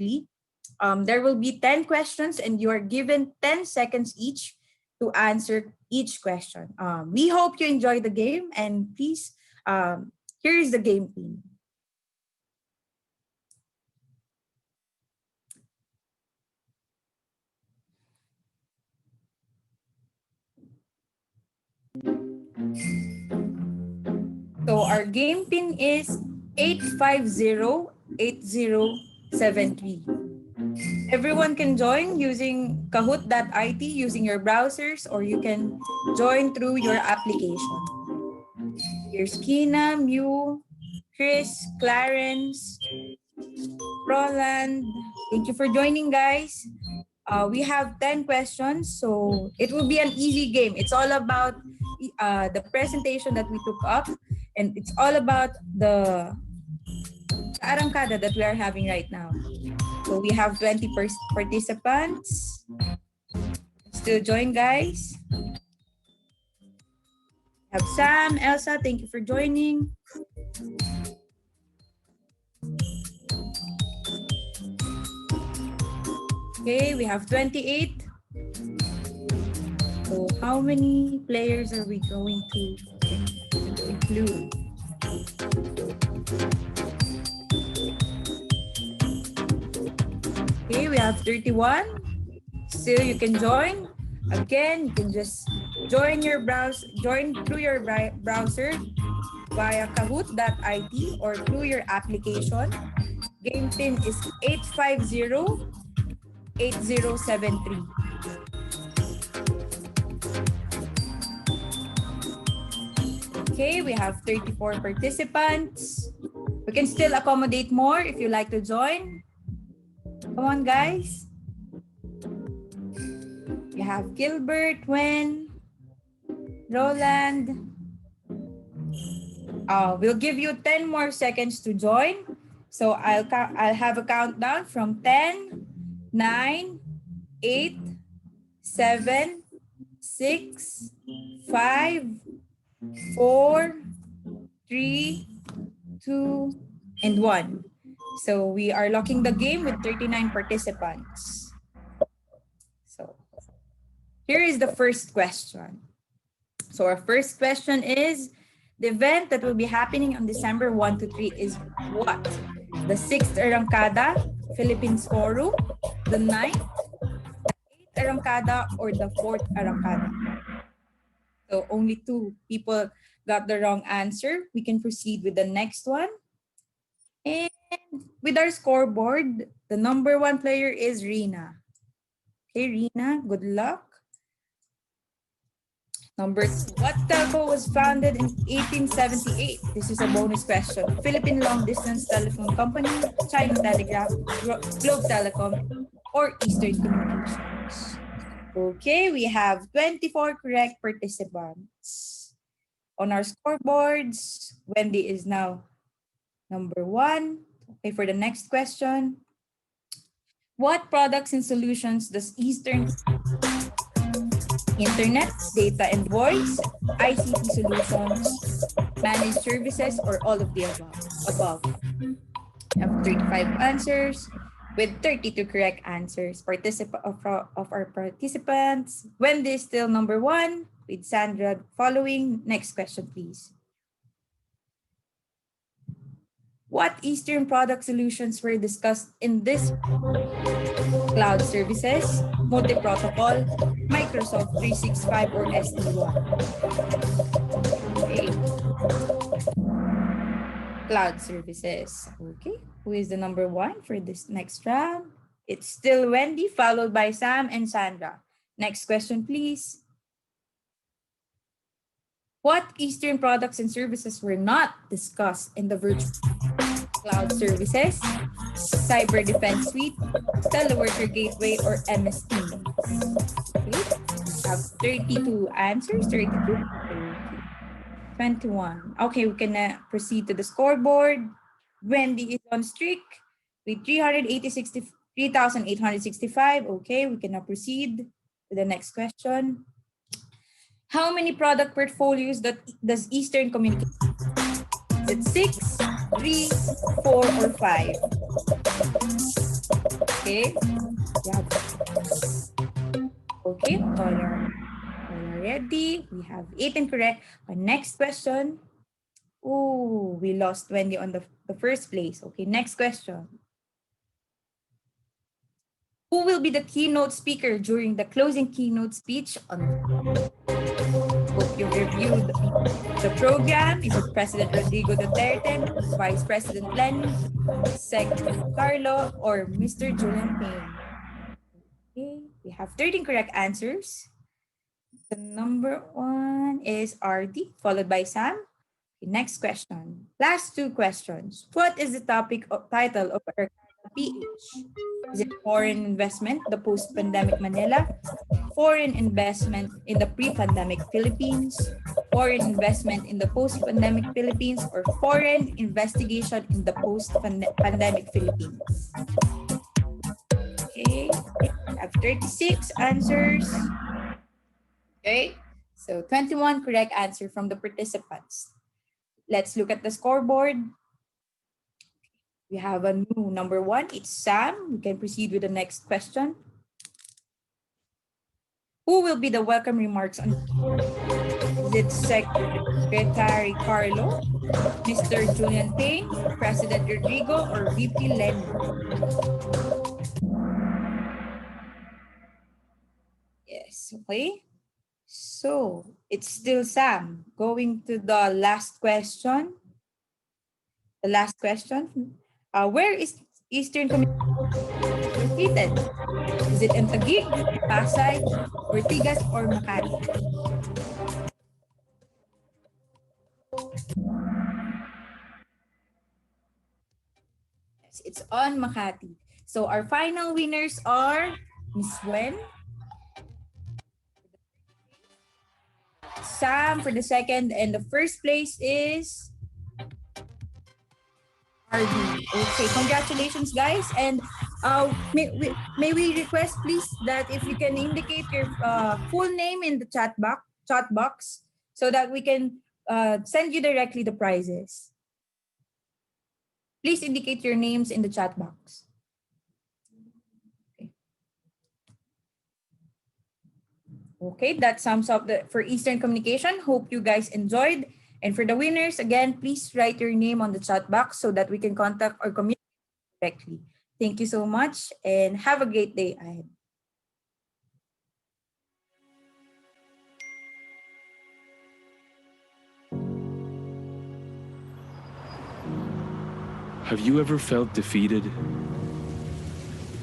quickly. There will be 10 questions and you are given 10 seconds each to answer each question. We hope you enjoy the game, and please, here is the game theme. So our game pin is 8508073. Everyone can join using kahoot.it using your browsers, or you can join through your application. Here's Kina, Mew, Chris, Clarence, Roland. Thank you for joining, guys. We have 10 questions, so it will be an easy game. It's all about the presentation that we took up, and it's all about the Arangkada that we are having right now. So we have 20 participants. Still join, guys. We have Sam, Elsa, thank you for joining. Okay, we have 28. So how many players are we going to include? Okay, we have 31. Still, you can join. Again, you can just join through your browser via kahoot.it or through your application. Game pin is 8508073. Okay, we have 34 participants. We can still accommodate more if you like to join. Come on, guys. We have Gilbert, Wen, Roland. We'll give you 10 more seconds to join. So I'll have a countdown from 10, 9, 8, 7, 6, 5, 4, 3, 2, and 1. So we are locking the game with 39 participants. So here is the first question. So our first question is, the event that will be happening on December 1 to 3 is what? The 6th Arangkada Philippines Forum, the 9th, the 8th Arangkada, or the 4th Arangkada? So only 2 people got the wrong answer. We can proceed with the next one. And with our scoreboard, the number 1 player is Rina. Okay, Rina, good luck. Number 2, what telco was founded in 1878? This is a bonus question. Philippine Long Distance Telephone Company, China Telegraph, Globe Telecom, or Eastern Communications? Okay, we have 24 correct participants. On our scoreboards, Wendy is now number 1. Okay, for the next question. What products and solutions does Eastern Internet, data and voice, ICT solutions, managed services, or all of the above? We have 35 answers with 32 correct answers. Of our participants, Wendy is still number 1 with Sandra following. Next question, please. What Eastern product solutions were discussed in this? Cloud services, multi-protocol, Microsoft 365, or SD1? Okay. Cloud services. Okay. Who is the number 1 for this next round? It's still Wendy, followed by Sam and Sandra. Next question, please. What Eastern products and services were not discussed in the virtual? Cloud services, cyber defense suite, teleworker gateway, or MS Teams? Okay. We have 32 answers, 32. 21. Okay, we can proceed to the scoreboard. Wendy is on streak with 3,865. Okay, we can now proceed to the next question. How many product portfolios does Eastern Communications? Is it 6, 3, 4, or 5? Okay. Yeah. Okay. All are ready. We have 8 incorrect. Our next question. Oh, we lost Wendy on the first place. Okay, next question. Who will be the keynote speaker during the closing keynote speech on hope you reviewed the program? Is it President Rodrigo Duterte, Vice President Lenny, Secretary Carlo, or Mr. Julian Payne? Okay, we have 13 correct answers. The number one is RD, followed by Sam. Okay, next question. Last two questions. What is the title of our PH? Is it foreign investment, the post-pandemic Manila, foreign investment in the pre-pandemic Philippines, foreign investment in the post-pandemic Philippines, or foreign investigation in the post-pandemic Philippines? Okay, I have 36 answers. Okay, so 21 correct answer from the participants. Let's look at the scoreboard. We have a new number one. It's Sam. We can proceed with the next question. Who will be the welcome remarks on? Is it Secretary Carlo, Mr. Julian Payne, President Rodrigo, or VP Lenny? Yes, okay. So it's still Sam. Going to the last question. The last question. Where is Eastern Community located? Is it in Taguig, Pasay, Ortigas, or Makati? Yes, it's on Makati. So our final winners are Miss Wen, Sam for the second, and the first place is RD. Okay, congratulations, guys. And may we request, please, that if you can indicate your full name in the chat box so that we can send you directly the prizes. Please indicate your names in the chat box. Okay, that sums up for Eastern Communication. Hope you guys enjoyed. And for the winners, again, please write your name on the chat box so that we can contact or communicate directly. Thank you so much and have a great day ahead. Have you ever felt defeated?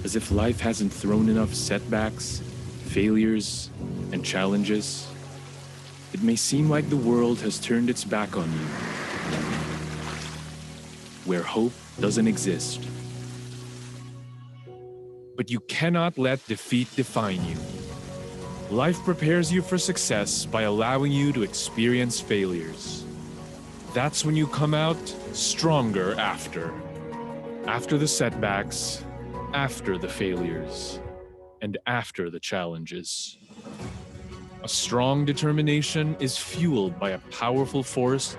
As if life hasn't thrown enough setbacks, failures, and challenges? It may seem like the world has turned its back on you, where hope doesn't exist. But you cannot let defeat define you. Life prepares you for success by allowing you to experience failures. That's when you come out stronger after. After the setbacks, after the failures, and after the challenges. A strong determination is fueled by a powerful force,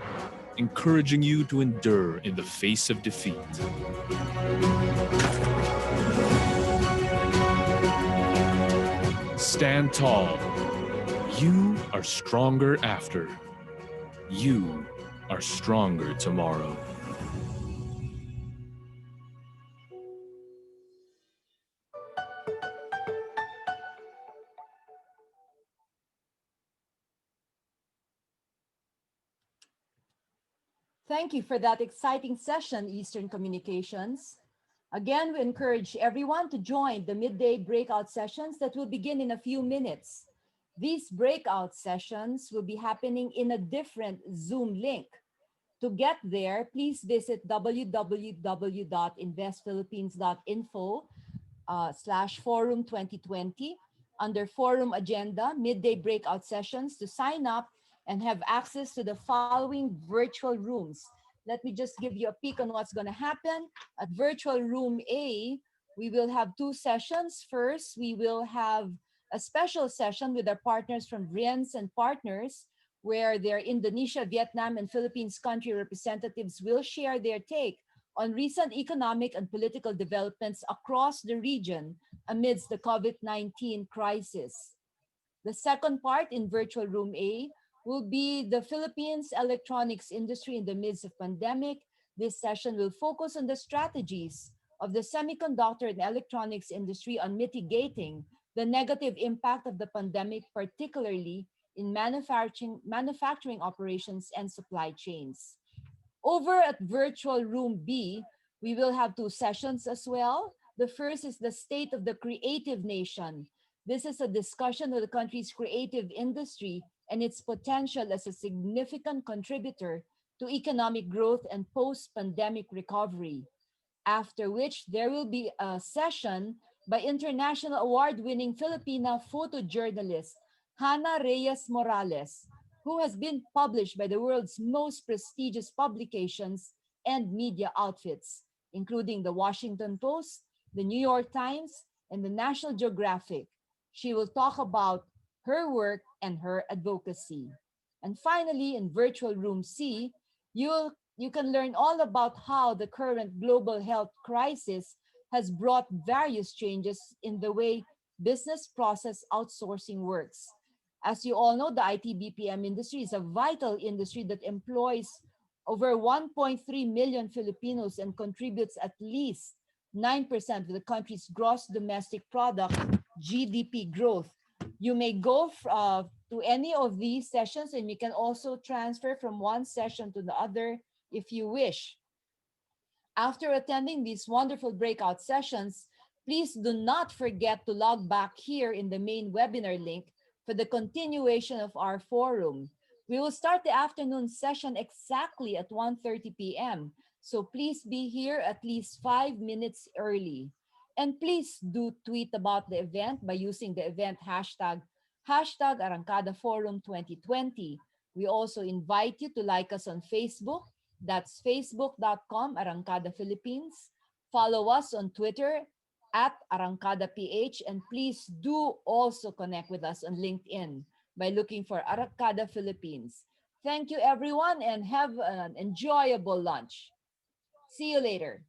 encouraging you to endure in the face of defeat. Stand tall. You are stronger after. You are stronger tomorrow. Thank you for that exciting session, Eastern Communications. Again, we encourage everyone to join the midday breakout sessions that will begin in a few minutes. These breakout sessions will be happening in a different Zoom link. To get there, please visit www.investphilippines.info/forum 2020 under Forum Agenda, Midday Breakout Sessions to sign up and have access to the following virtual rooms. Let me just give you a peek on what's going to happen. At virtual room A, we will have two sessions. First, we will have a special session with our partners from Vriens and Partners, where their Indonesia, Vietnam, and Philippines country representatives will share their take on recent economic and political developments across the region amidst the COVID-19 crisis. The second part in Virtual Room A will be the Philippines electronics industry in the midst of pandemic. This session will focus on the strategies of the semiconductor and electronics industry on mitigating the negative impact of the pandemic, particularly in manufacturing operations and supply chains. Over at Virtual Room B, we will have two sessions as well. The first is the State of the Creative Nation. This is a discussion of the country's creative industry and its potential as a significant contributor to economic growth and post-pandemic recovery. After which, there will be a session by international award-winning Filipina photojournalist Hannah Reyes Morales, who has been published by the world's most prestigious publications and media outfits, including the Washington Post, the New York Times, and the National Geographic. She will talk about her work and her advocacy. And finally, in Virtual Room C, you can learn all about how the current global health crisis has brought various changes in the way business process outsourcing works. As you all know, the IT BPM industry is a vital industry that employs over 1.3 million Filipinos and contributes at least 9% of the country's gross domestic product, GDP growth. You may go to any of these sessions, and you can also transfer from one session to the other if you wish. After attending these wonderful breakout sessions, please do not forget to log back here in the main webinar link for the continuation of our forum. We will start the afternoon session exactly at 1:30 p.m. So please be here at least 5 minutes early. And please do tweet about the event by using the event hashtag Arangkada Forum 2020. We also invite you to like us on Facebook. That's facebook.com Arangkada Philippines. Follow us on Twitter at Arangkada PH, and please do also connect with us on LinkedIn by looking for Arangkada Philippines. Thank you, everyone, and have an enjoyable lunch. See you later.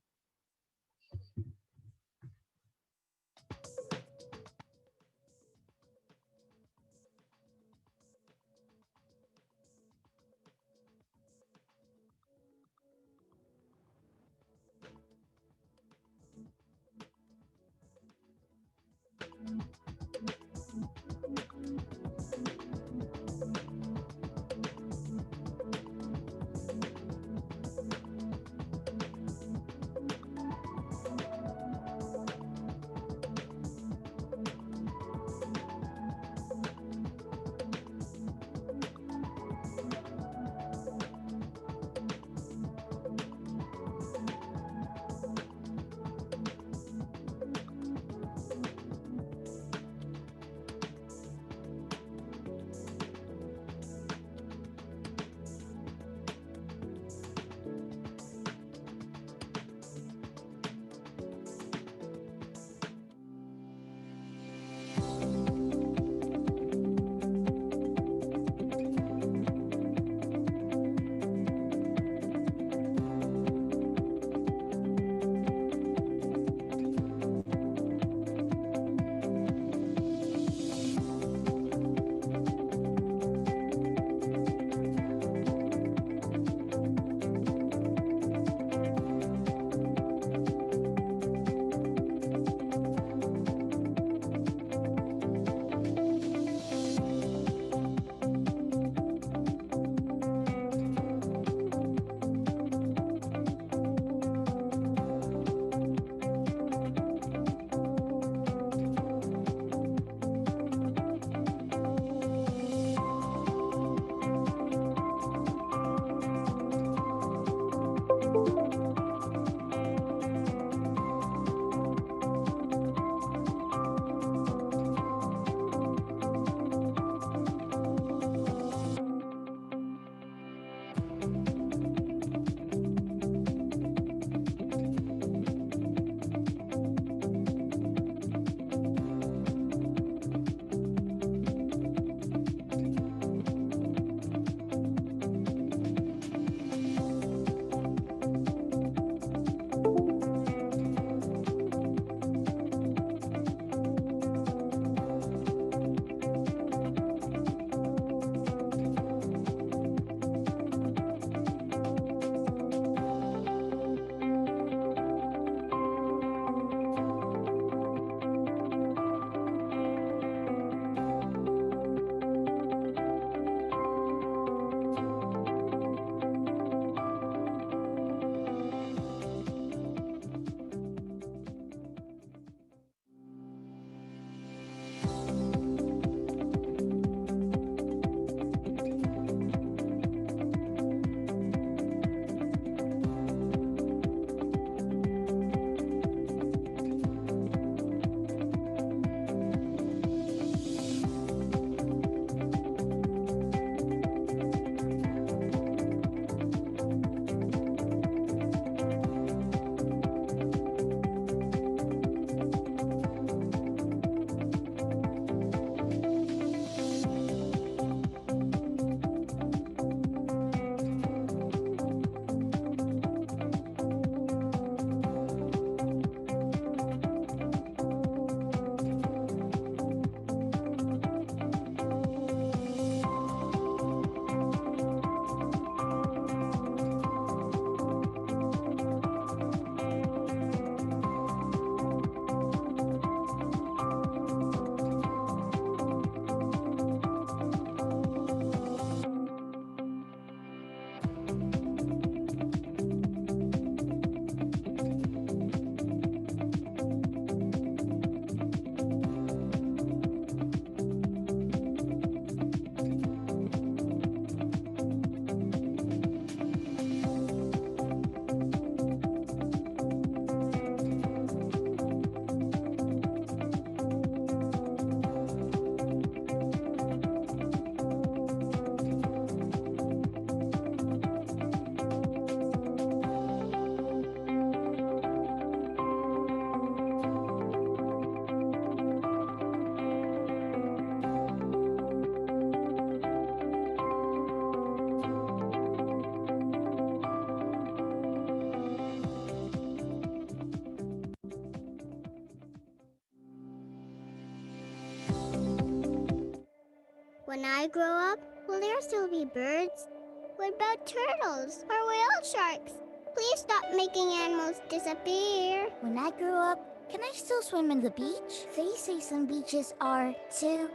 When I grow up, will there still be birds? What about turtles or whale sharks? Please stop making animals disappear. When I grow up, can I still swim in the beach? They say some beaches are too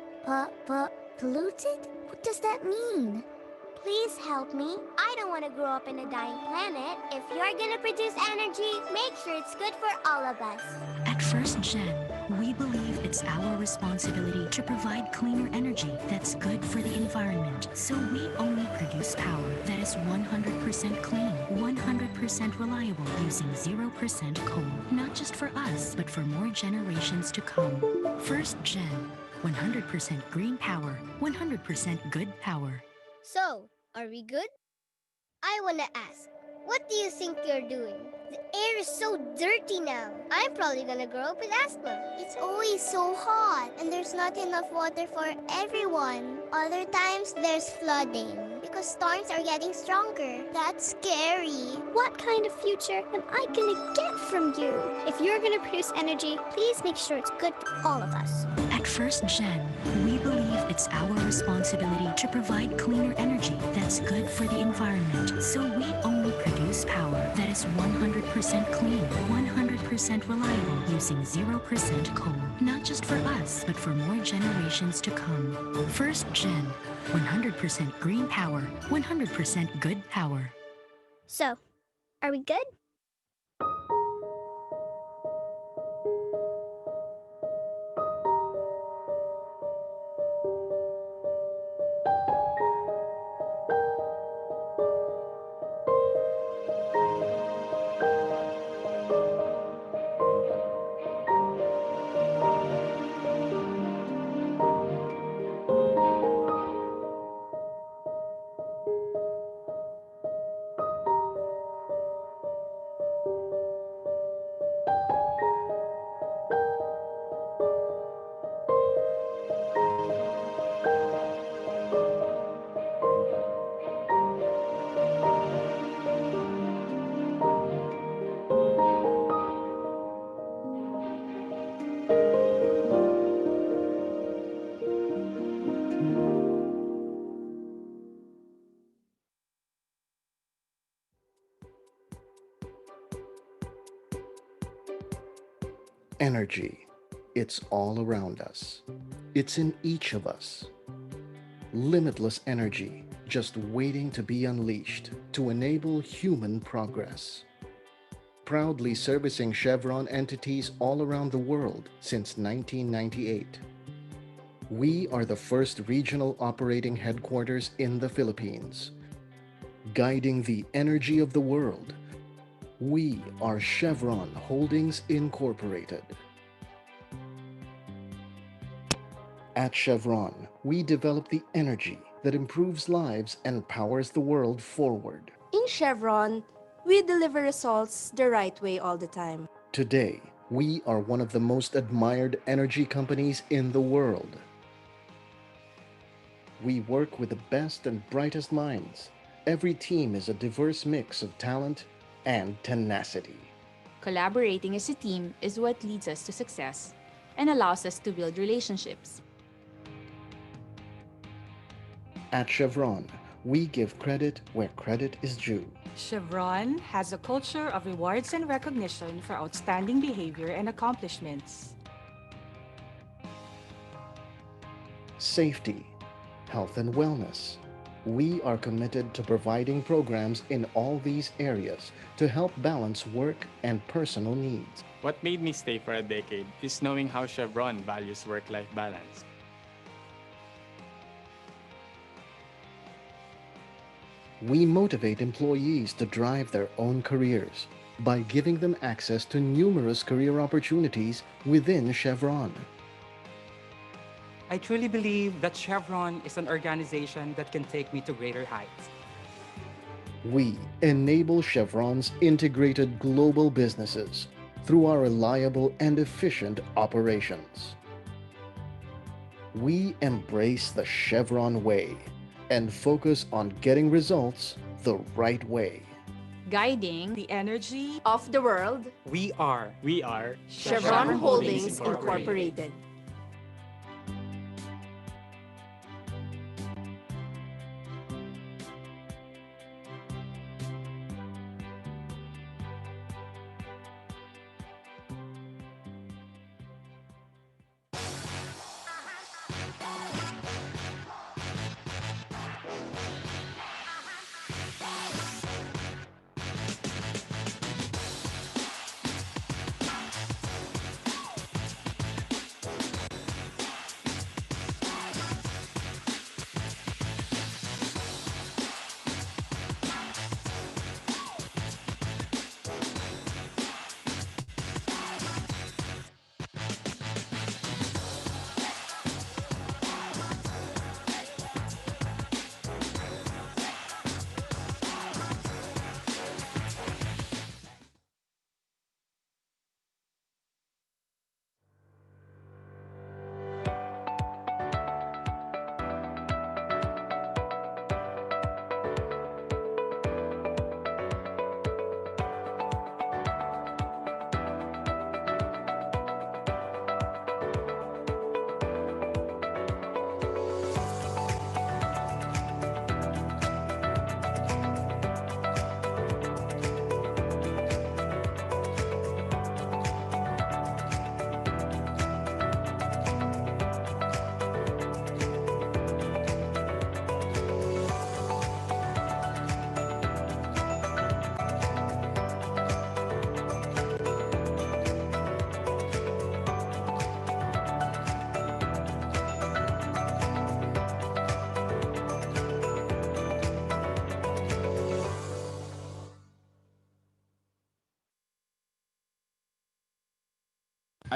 polluted? What does that mean? Please help me. I don't want to grow up in a dying planet. If you're gonna produce energy, make sure it's good for all of us. At First Gen, we believe it's our responsibility to provide cleaner energy that's good for the environment. So we only produce power that is 100% clean, 100% reliable, using 0% coal. Not just for us, but for more generations to come. First Gen, 100% green power, 100% good power. So, are we good? I wanna ask, what do you think you're doing? The air is so dirty now. I'm probably gonna grow up with asthma. It's always so hot, and there's not enough water for everyone. Other times, there's flooding because storms are getting stronger. That's scary. What kind of future am I gonna get from you? If you're gonna produce energy, please make sure it's good for all of us. At First Gen, we believe it's our responsibility to provide cleaner energy that's good for the environment. So we only produce power that is 100% clean, 100% reliable, using 0% coal. Not just for us, but for more generations to come. First Gen, 100% green power, 100% good power. So, are we good? Energy. It's all around us. It's in each of us. Limitless energy, just waiting to be unleashed to enable human progress. Proudly servicing Chevron entities all around the world since 1998. We are the first regional operating headquarters in the Philippines. Guiding the energy of the world. We are Chevron Holdings Incorporated. At Chevron, we develop the energy that improves lives and powers the world forward. In Chevron, we deliver results the right way all the time. Today, we are one of the most admired energy companies in the world. We work with the best and brightest minds. Every team is a diverse mix of talent and tenacity. Collaborating as a team is what leads us to success and allows us to build relationships. At Chevron, we give credit where credit is due. Chevron has a culture of rewards and recognition for outstanding behavior and accomplishments. Safety, health and wellness. We are committed to providing programs in all these areas to help balance work and personal needs. What made me stay for a decade is knowing how Chevron values work-life balance. We motivate employees to drive their own careers by giving them access to numerous career opportunities within Chevron. I truly believe that Chevron is an organization that can take me to greater heights. We enable Chevron's integrated global businesses through our reliable and efficient operations. We embrace the Chevron way and focus on getting results the right way. Guiding the energy of the world. We are Chevron Holdings Incorporated.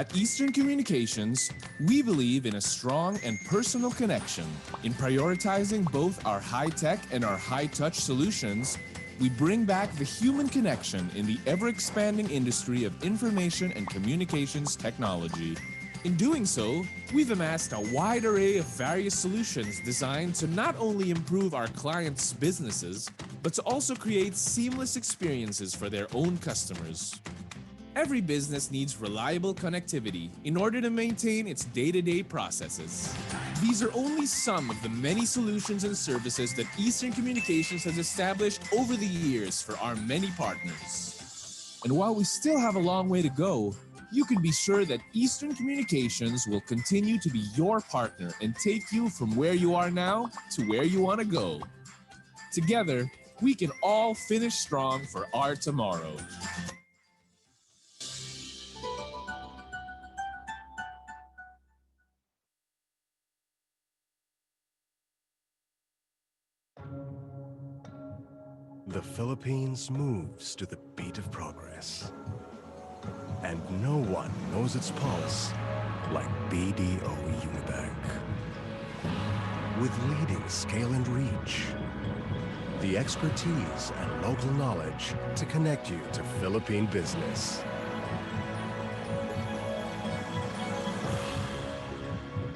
At Eastern Communications, we believe in a strong and personal connection. In prioritizing both our high-tech and our high-touch solutions, we bring back the human connection in the ever-expanding industry of information and communications technology. In doing so, we've amassed a wide array of various solutions designed to not only improve our clients' businesses, but to also create seamless experiences for their own customers. Every business needs reliable connectivity in order to maintain its day-to-day processes. These are only some of the many solutions and services that Eastern Communications has established over the years for our many partners. And while we still have a long way to go, you can be sure that Eastern Communications will continue to be your partner and take you from where you are now to where you want to go. Together, we can all finish strong for our tomorrow. The Philippines moves to the beat of progress. And no one knows its pulse like BDO Unibank. With leading scale and reach, the expertise and local knowledge to connect you to Philippine business.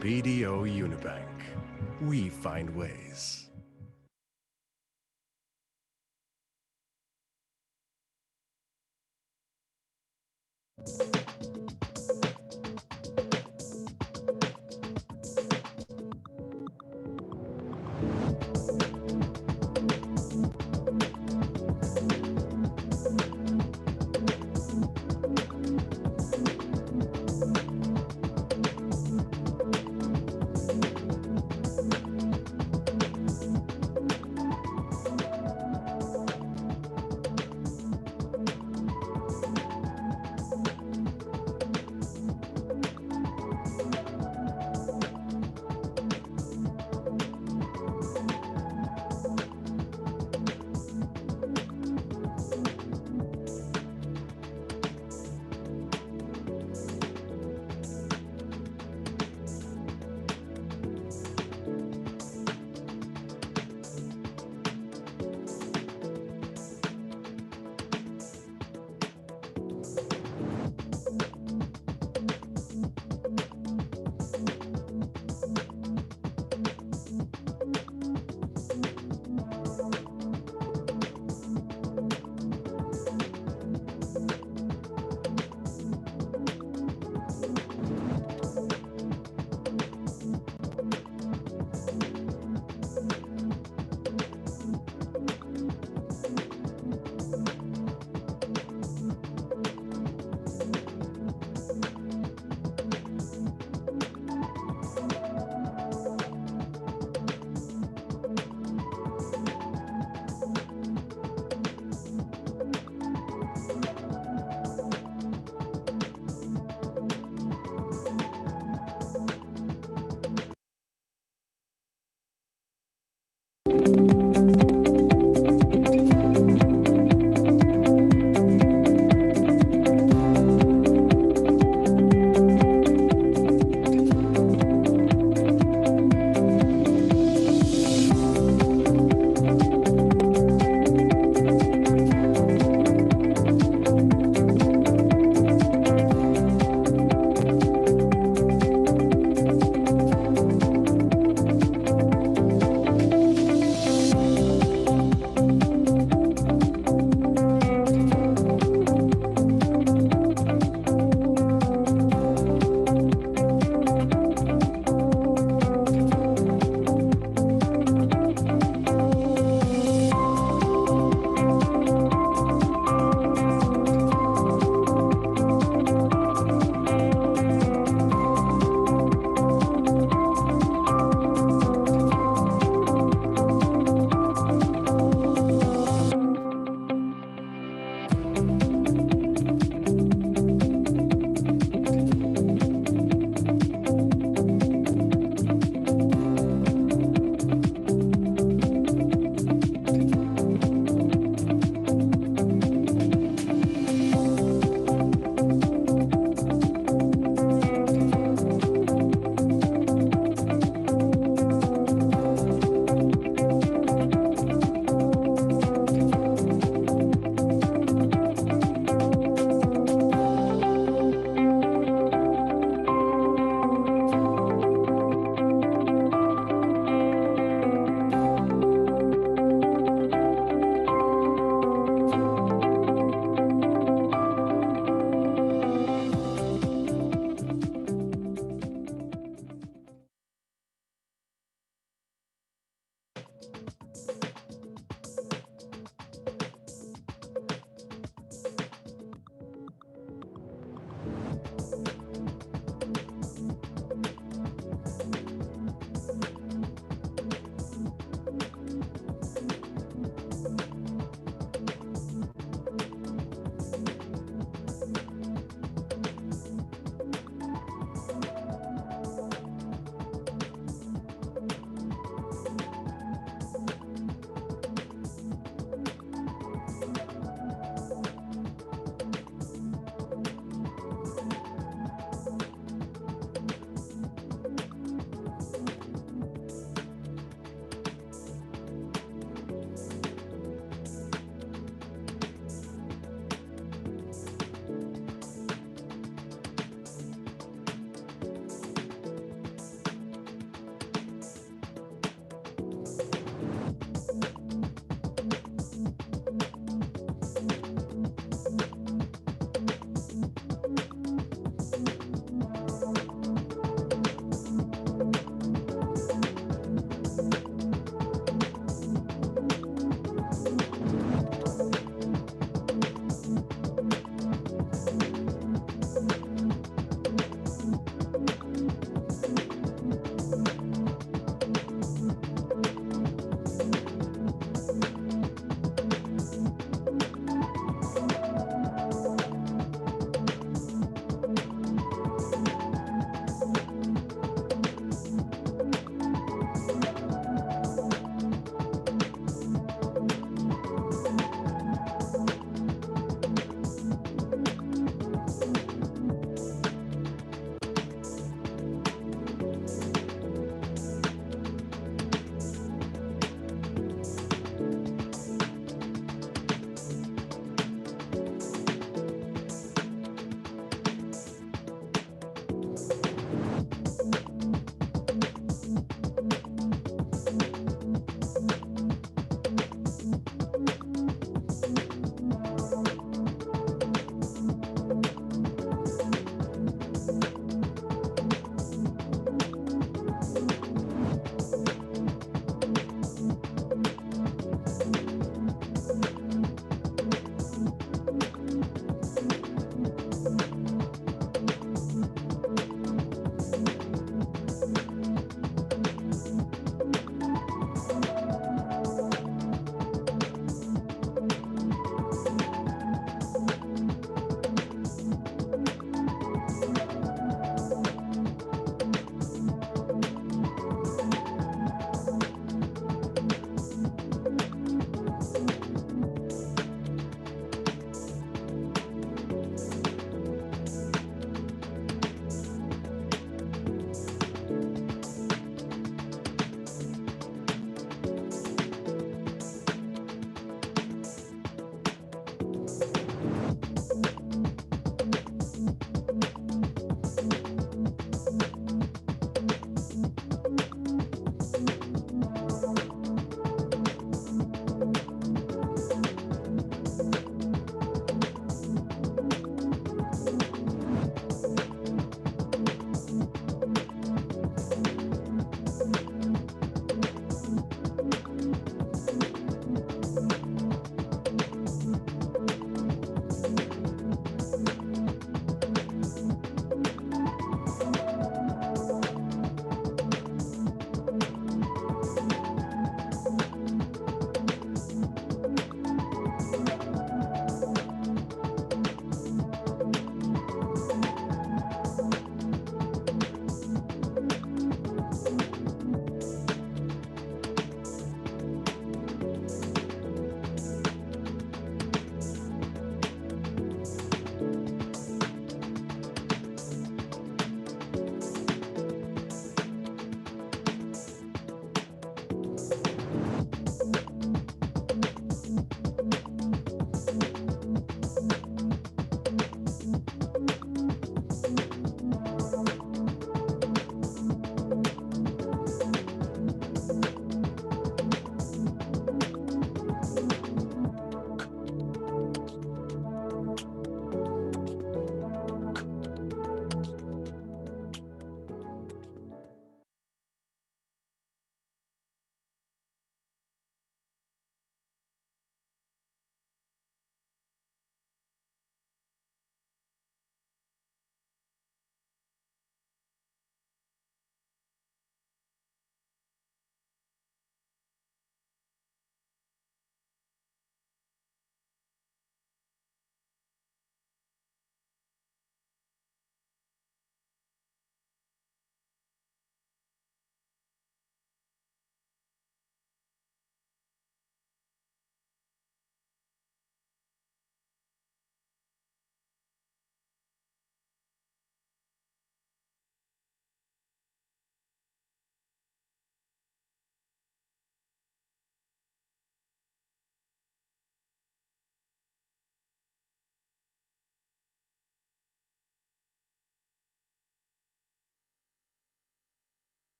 BDO Unibank. We find ways.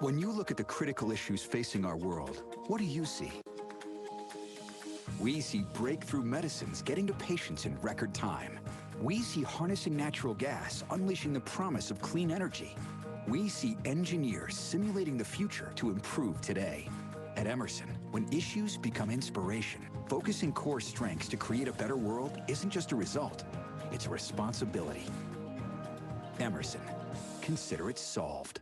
When you look at the critical issues facing our world, what do you see? We see breakthrough medicines getting to patients in record time. We see harnessing natural gas, unleashing the promise of clean energy. We see engineers simulating the future to improve today. At Emerson, when issues become inspiration, focusing core strengths to create a better world isn't just a result, it's a responsibility. Emerson, consider it solved.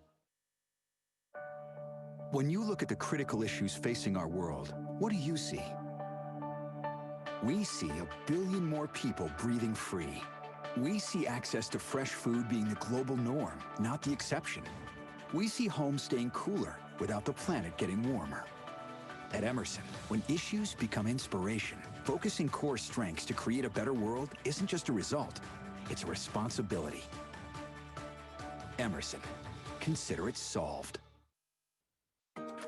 When you look at the critical issues facing our world, what do you see? We see 1 billion more people breathing free. We see access to fresh food being the global norm, not the exception. We see homes staying cooler without the planet getting warmer. At Emerson, when issues become inspiration, focusing core strengths to create a better world isn't just a result, it's a responsibility. Emerson, consider it solved.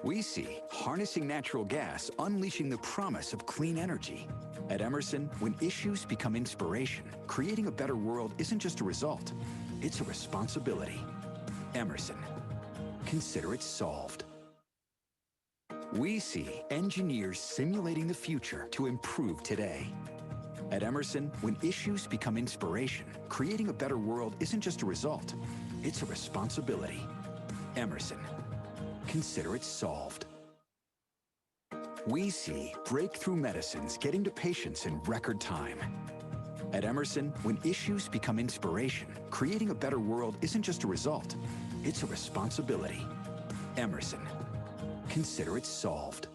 We see harnessing natural gas, unleashing the promise of clean energy. At Emerson, when issues become inspiration, creating a better world isn't just a result, it's a responsibility. Emerson, consider it solved. We see engineers simulating the future to improve today. At Emerson, when issues become inspiration, creating a better world isn't just a result, it's a responsibility. Emerson, consider it solved. We see breakthrough medicines getting to patients in record time. At Emerson, when issues become inspiration, creating a better world isn't just a result, it's a responsibility. Emerson, consider it solved.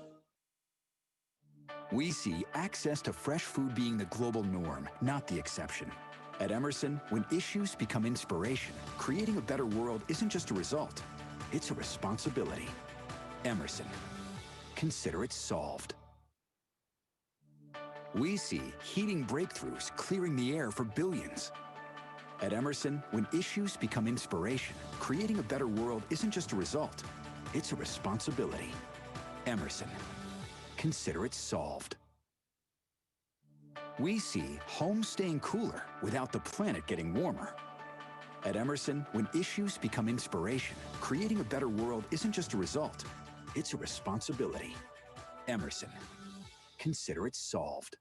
We see access to fresh food being the global norm, not the exception. At Emerson, when issues become inspiration, creating a better world isn't just a result, it's a responsibility. Emerson, consider it solved. We see heating breakthroughs clearing the air for billions. At Emerson, when issues become inspiration, creating a better world isn't just a result, it's a responsibility. Emerson, consider it solved. We see homes staying cooler without the planet getting warmer. At Emerson, when issues become inspiration, creating a better world isn't just a result, it's a responsibility. Emerson, consider it solved.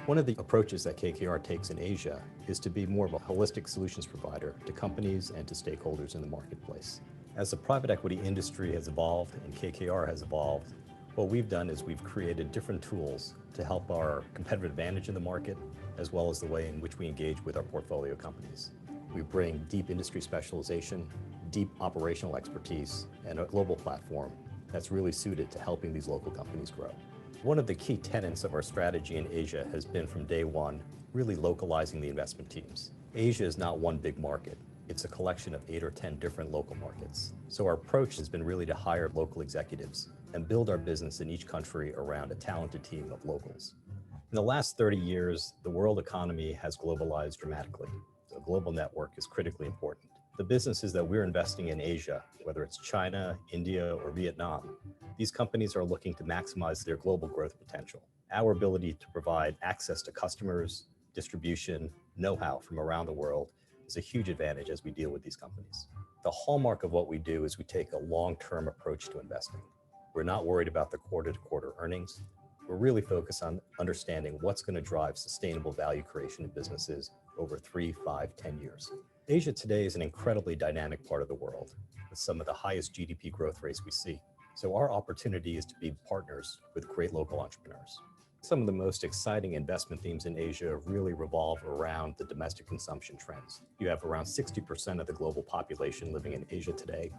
One of the approaches that KKR takes in Asia is to be more of a holistic solutions provider to companies and to stakeholders in the marketplace. As the private equity industry has evolved and KKR has evolved, what we've done is we've created different tools to help our competitive advantage in the market, as well as the way in which we engage with our portfolio companies. We bring deep industry specialization, deep operational expertise, and a global platform that's really suited to helping these local companies grow. One of the key tenets of our strategy in Asia has been from day one, really localizing the investment teams. Asia is not one big market. It's a collection of 8 or 10 different local markets. So our approach has been really to hire local executives and build our business in each country around a talented team of locals. In the last 30 years, the world economy has globalized dramatically. A global network is critically important. The businesses that we're investing in Asia, whether it's China, India, or Vietnam, these companies are looking to maximize their global growth potential. Our ability to provide access to customers, distribution, know-how from around the world is a huge advantage as we deal with these companies. The hallmark of what we do is we take a long-term approach to investing. We're not worried about the quarter-to-quarter earnings. We're really focused on understanding what's going to drive sustainable value creation in businesses over 3, 5, 10 years. Asia today is an incredibly dynamic part of the world with some of the highest GDP growth rates we see. So our opportunity is to be partners with great local entrepreneurs. Some of the most exciting investment themes in Asia really revolve around the domestic consumption trends. You have around 60% of the global population living in Asia today.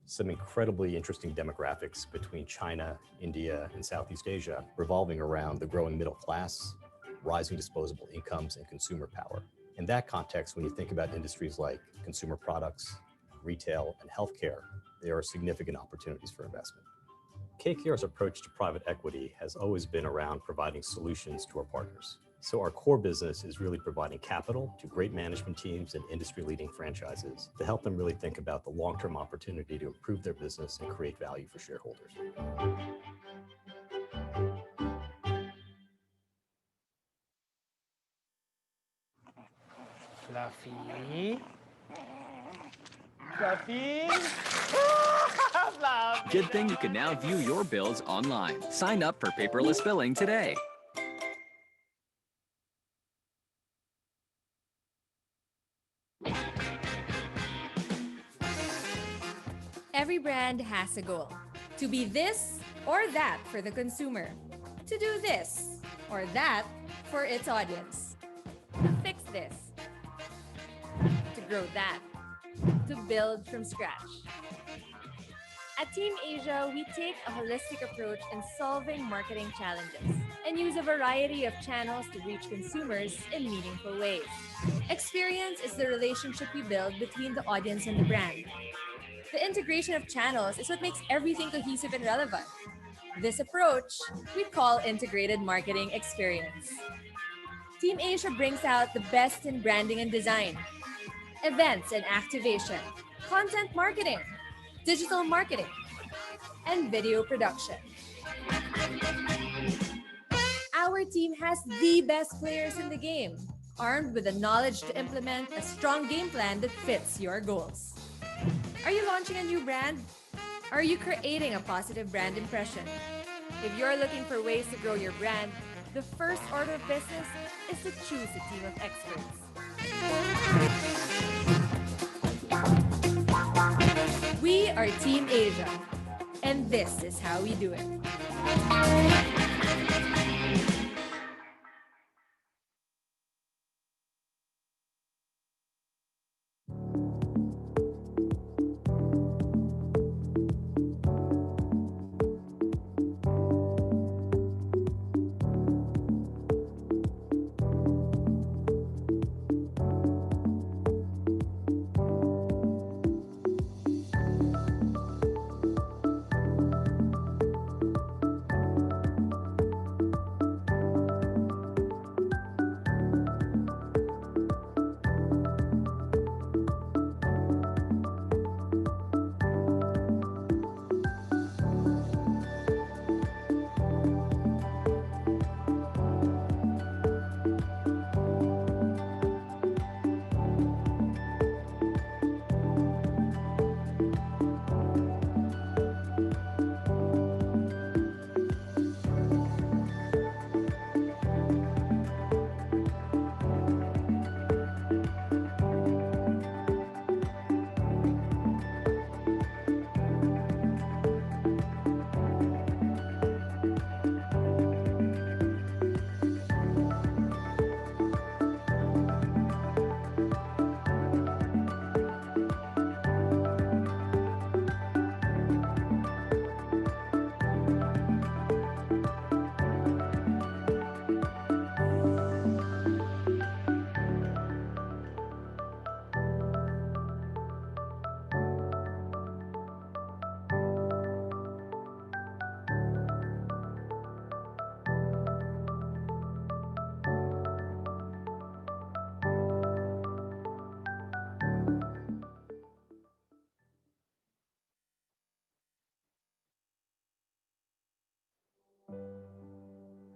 Some incredibly interesting demographics between China, India, and Southeast Asia revolving around the growing middle class, rising disposable incomes, and consumer power. In that context, when you think about industries like consumer products, retail, and healthcare, there are significant opportunities for investment. KKR's approach to private equity has always been around providing solutions to our partners. So our core business is really providing capital to great management teams and industry-leading franchises to help them really think about the long-term opportunity to improve their business and create value for shareholders. Fluffy. Fluffy. Fluffy. Good thing you can now view your bills online. Sign up for paperless billing today. Every brand has a goal. To be this or that for the consumer. To do this or that for its audience. To fix this. To grow that. To build from scratch. At Team Asia, we take a holistic approach in solving marketing challenges and use a variety of channels to reach consumers in meaningful ways. Experience is the relationship we build between the audience and the brand. The integration of channels is what makes everything cohesive and relevant. This approach we call integrated marketing experience. Team Asia brings out the best in branding and design, events and activation, content marketing, digital marketing, and video production. Our team has the best players in the game, armed with the knowledge to implement a strong game plan that fits your goals. Are you launching a new brand? Are you creating a positive brand impression? If you're looking for ways to grow your brand, the first order of business is to choose a team of experts. We are Team Asia, and this is how we do it.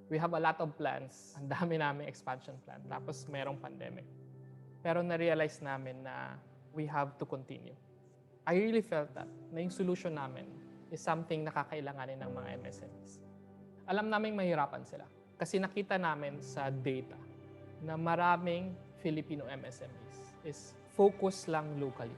We have a lot of plans. Ang dami namin expansion plan. Tapos merong pandemic. Pero na-realize namin na we have to continue. I really felt that na yung solution namin is something na kakailanganin ng mga MSMEs. Alam namin mahirapan sila. Kasi nakita namin sa data na maraming Filipino MSMEs is focus lang locally.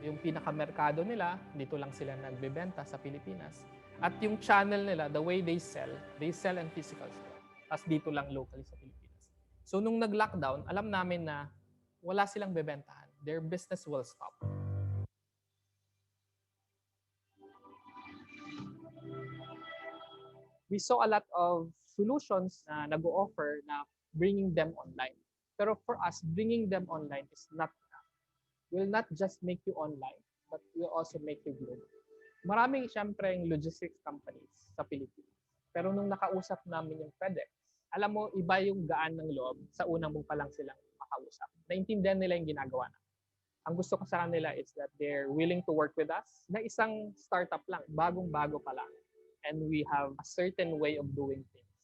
Yung pinakamerkado nila, dito lang sila nagbebenta sa Pilipinas. At yung channel nila, the way they sell in physical store. Tapos dito lang locally sa Pilipinas. So nung nag-lockdown, alam namin na wala silang bebentahan. Their business will stop. We saw a lot of solutions na nag-o-offer na bringing them online. Pero for us, bringing them online is not enough. Will not just make you online, but will also make you global. Maraming siyempre yung logistics companies sa Pilipinas. Pero nung nakausap namin yung FedEx, alam mo, iba yung gaan ng loob sa unang mong pa lang silang makausap. Naintindihan nila yung ginagawa namin. Ang gusto ko sa kanila is that they're willing to work with us na isang startup lang, bagong-bago pa lang. And we have a certain way of doing things.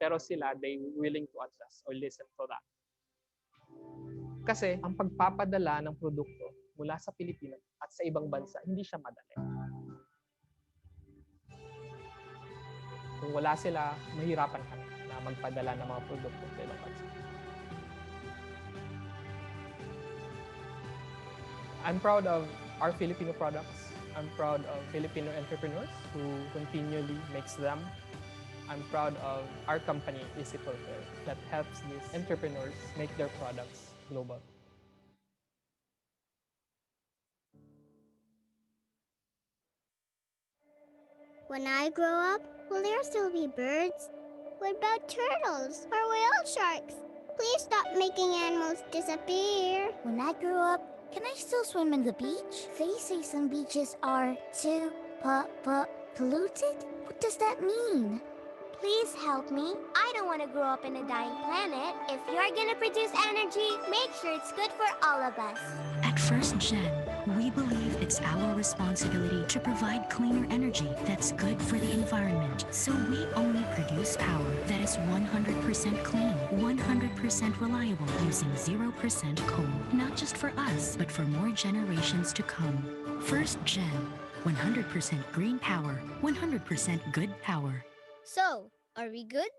Pero sila, they willing to adjust or listen to that. Kasi ang pagpapadala ng produkto mula sa Pilipinas at sa ibang bansa, hindi siya madali. Kung wala sila, mahirapan kami na magpadala ng mga produkto sa ibang bansa. I'm proud of our Filipino products. I'm proud of Filipino entrepreneurs who continually makes them. I'm proud of our company, Easy Fulfill, that helps these entrepreneurs make their products global. When I grow up, will there still be birds? What about turtles or whale sharks? Please stop making animals disappear. When I grow up, can I still swim in the beach? They say some beaches are too polluted. What does that mean? Please help me. I don't want to grow up in a dying planet. If you're gonna produce energy, make sure it's good for all of us. At First Gen, we believe it's our responsibility to provide cleaner energy that's good for the environment. So we only produce power that is 100% clean, 100% reliable, using 0% coal. Not just for us, but for more generations to come. First Gen, 100% green power, 100% good power. So, are we good?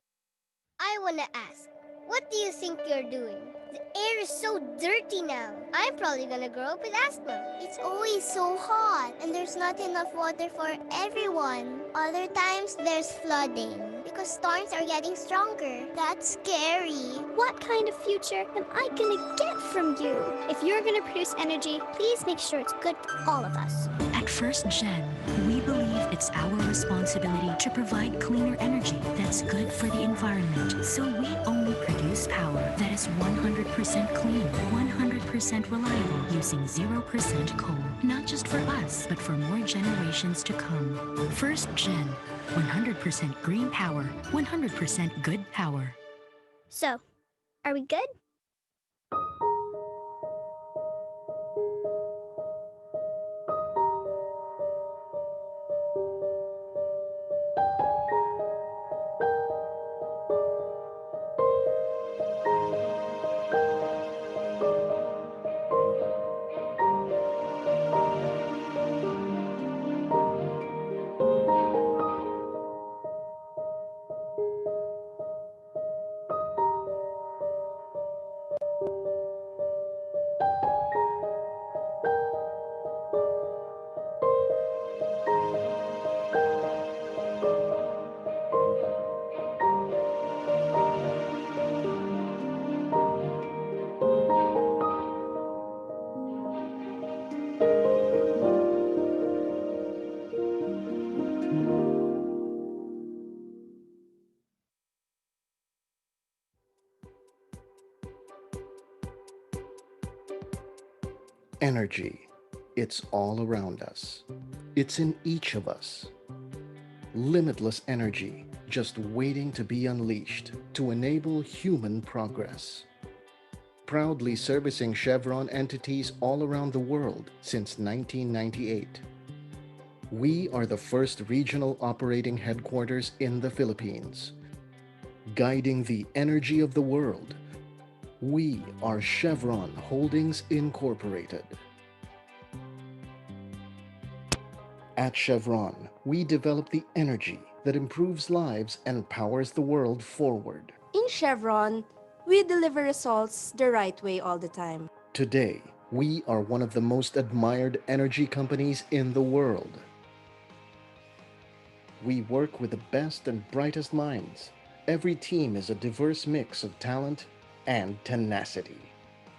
I want to ask, what do you think you're doing? The air is so dirty now. I'm probably gonna grow up with asthma. It's always so hot, and there's not enough water for everyone. Other times, there's flooding because storms are getting stronger. That's scary. What kind of future am I gonna get from you? If you're gonna produce energy, please make sure it's good for all of us. At First Gen, we believe it's our responsibility to provide cleaner energy that's good for the environment. So we only produce power that is 100% clean, 100% reliable, using 0% coal. Not just for us, but for more generations to come. First Gen, 100% green power, 100% good power. So, are we good? Energy. It's all around us. It's in each of us. Limitless energy just waiting to be unleashed to enable human progress. Proudly servicing Chevron entities all around the world since 1998. We are the first regional operating headquarters in the Philippines. Guiding the energy of the world. We are Chevron Holdings Incorporated. At Chevron, we develop the energy that improves lives and powers the world forward. In Chevron, we deliver results the right way all the time. Today, we are one of the most admired energy companies in the world. We work with the best and brightest minds. Every team is a diverse mix of talent and tenacity.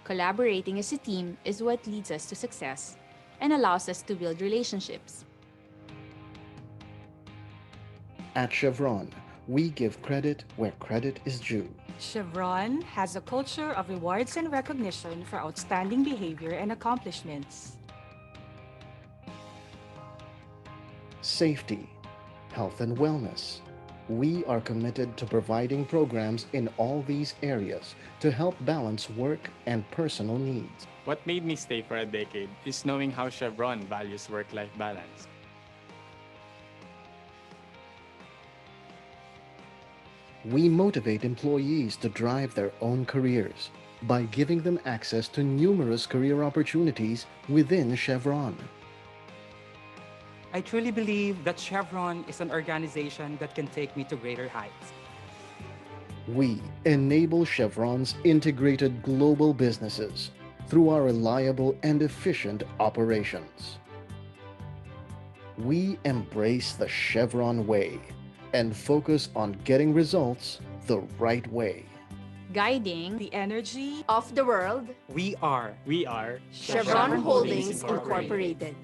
Collaborating as a team is what leads us to success and allows us to build relationships. At Chevron, we give credit where credit is due. Chevron has a culture of rewards and recognition for outstanding behavior and accomplishments. Safety, health and wellness. We are committed to providing programs in all these areas to help balance work and personal needs. What made me stay for a decade is knowing how Chevron values work-life balance. We motivate employees to drive their own careers by giving them access to numerous career opportunities within Chevron. I truly believe that Chevron is an organization that can take me to greater heights. We enable Chevron's integrated global businesses through our reliable and efficient operations. We embrace the Chevron way and focus on getting results the right way. Guiding the energy Of the world, We are Chevron Holdings Incorporated.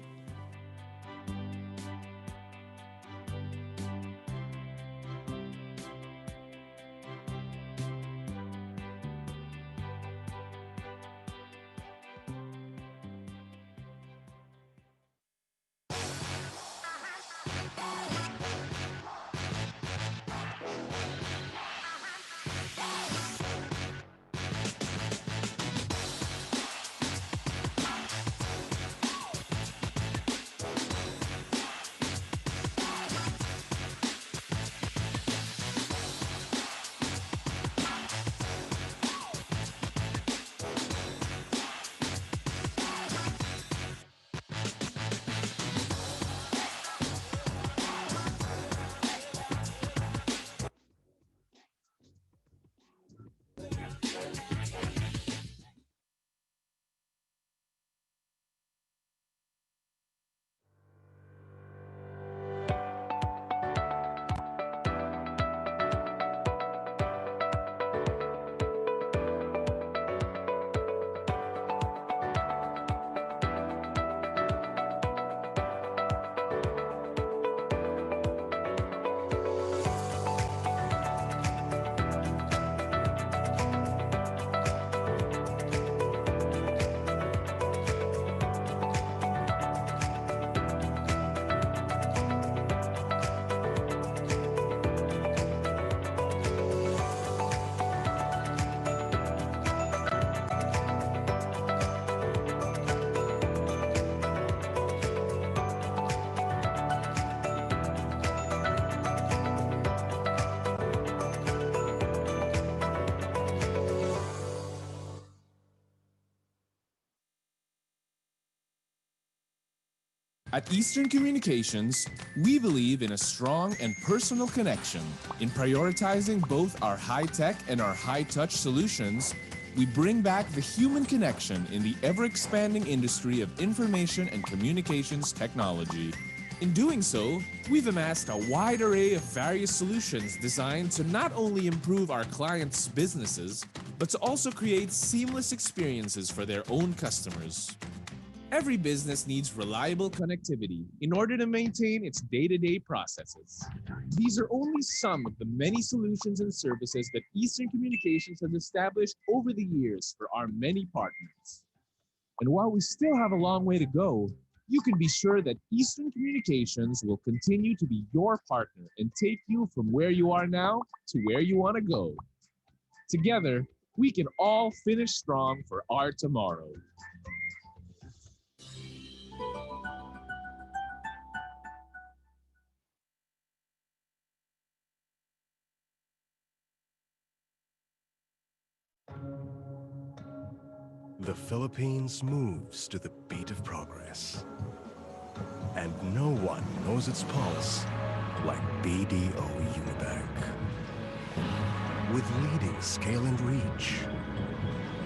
At Eastern Communications, we believe in a strong and personal connection. In prioritizing both our high-tech and our high-touch solutions, we bring back the human connection in the ever-expanding industry of information and communications technology. In doing so, we've amassed a wide array of various solutions designed to not only improve our clients' businesses, but to also create seamless experiences for their own customers. Every business needs reliable connectivity in order to maintain its day-to-day processes. These are only some of the many solutions and services that Eastern Communications has established over the years for our many partners. And while we still have a long way to go, you can be sure that Eastern Communications will continue to be your partner and take you from where you are now to where you want to go. Together, we can all finish strong for our tomorrow. The Philippines moves to the beat of progress. And no one knows its pulse like BDO Unibank. With leading scale and reach,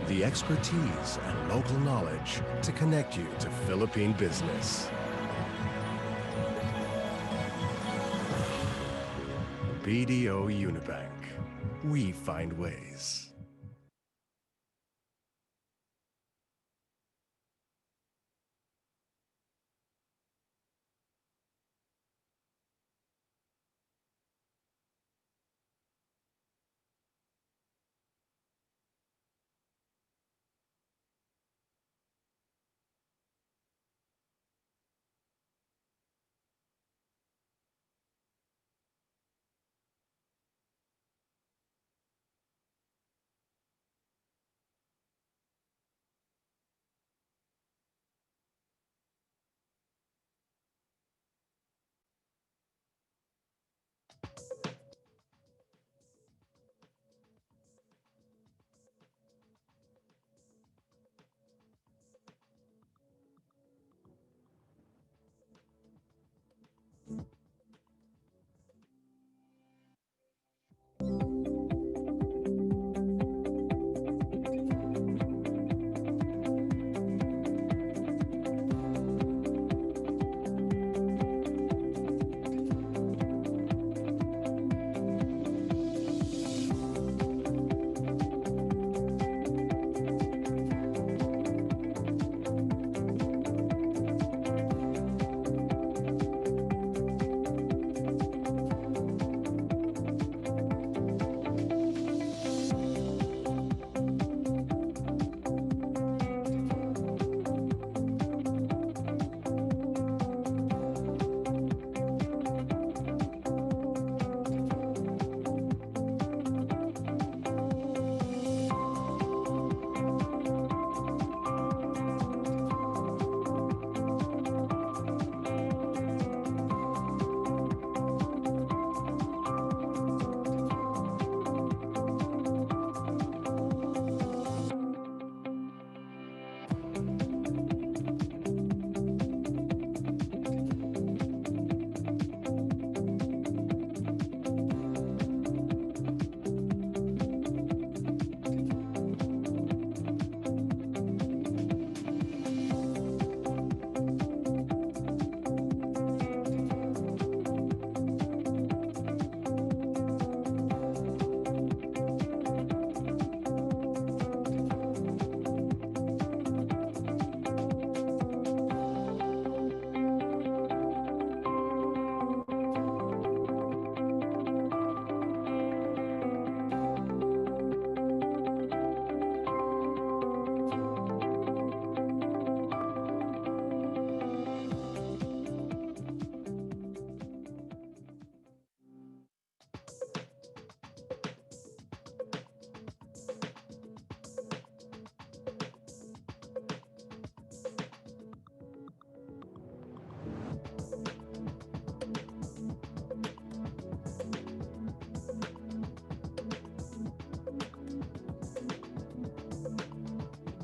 the expertise and local knowledge to connect you to Philippine business. BDO Unibank. We find ways.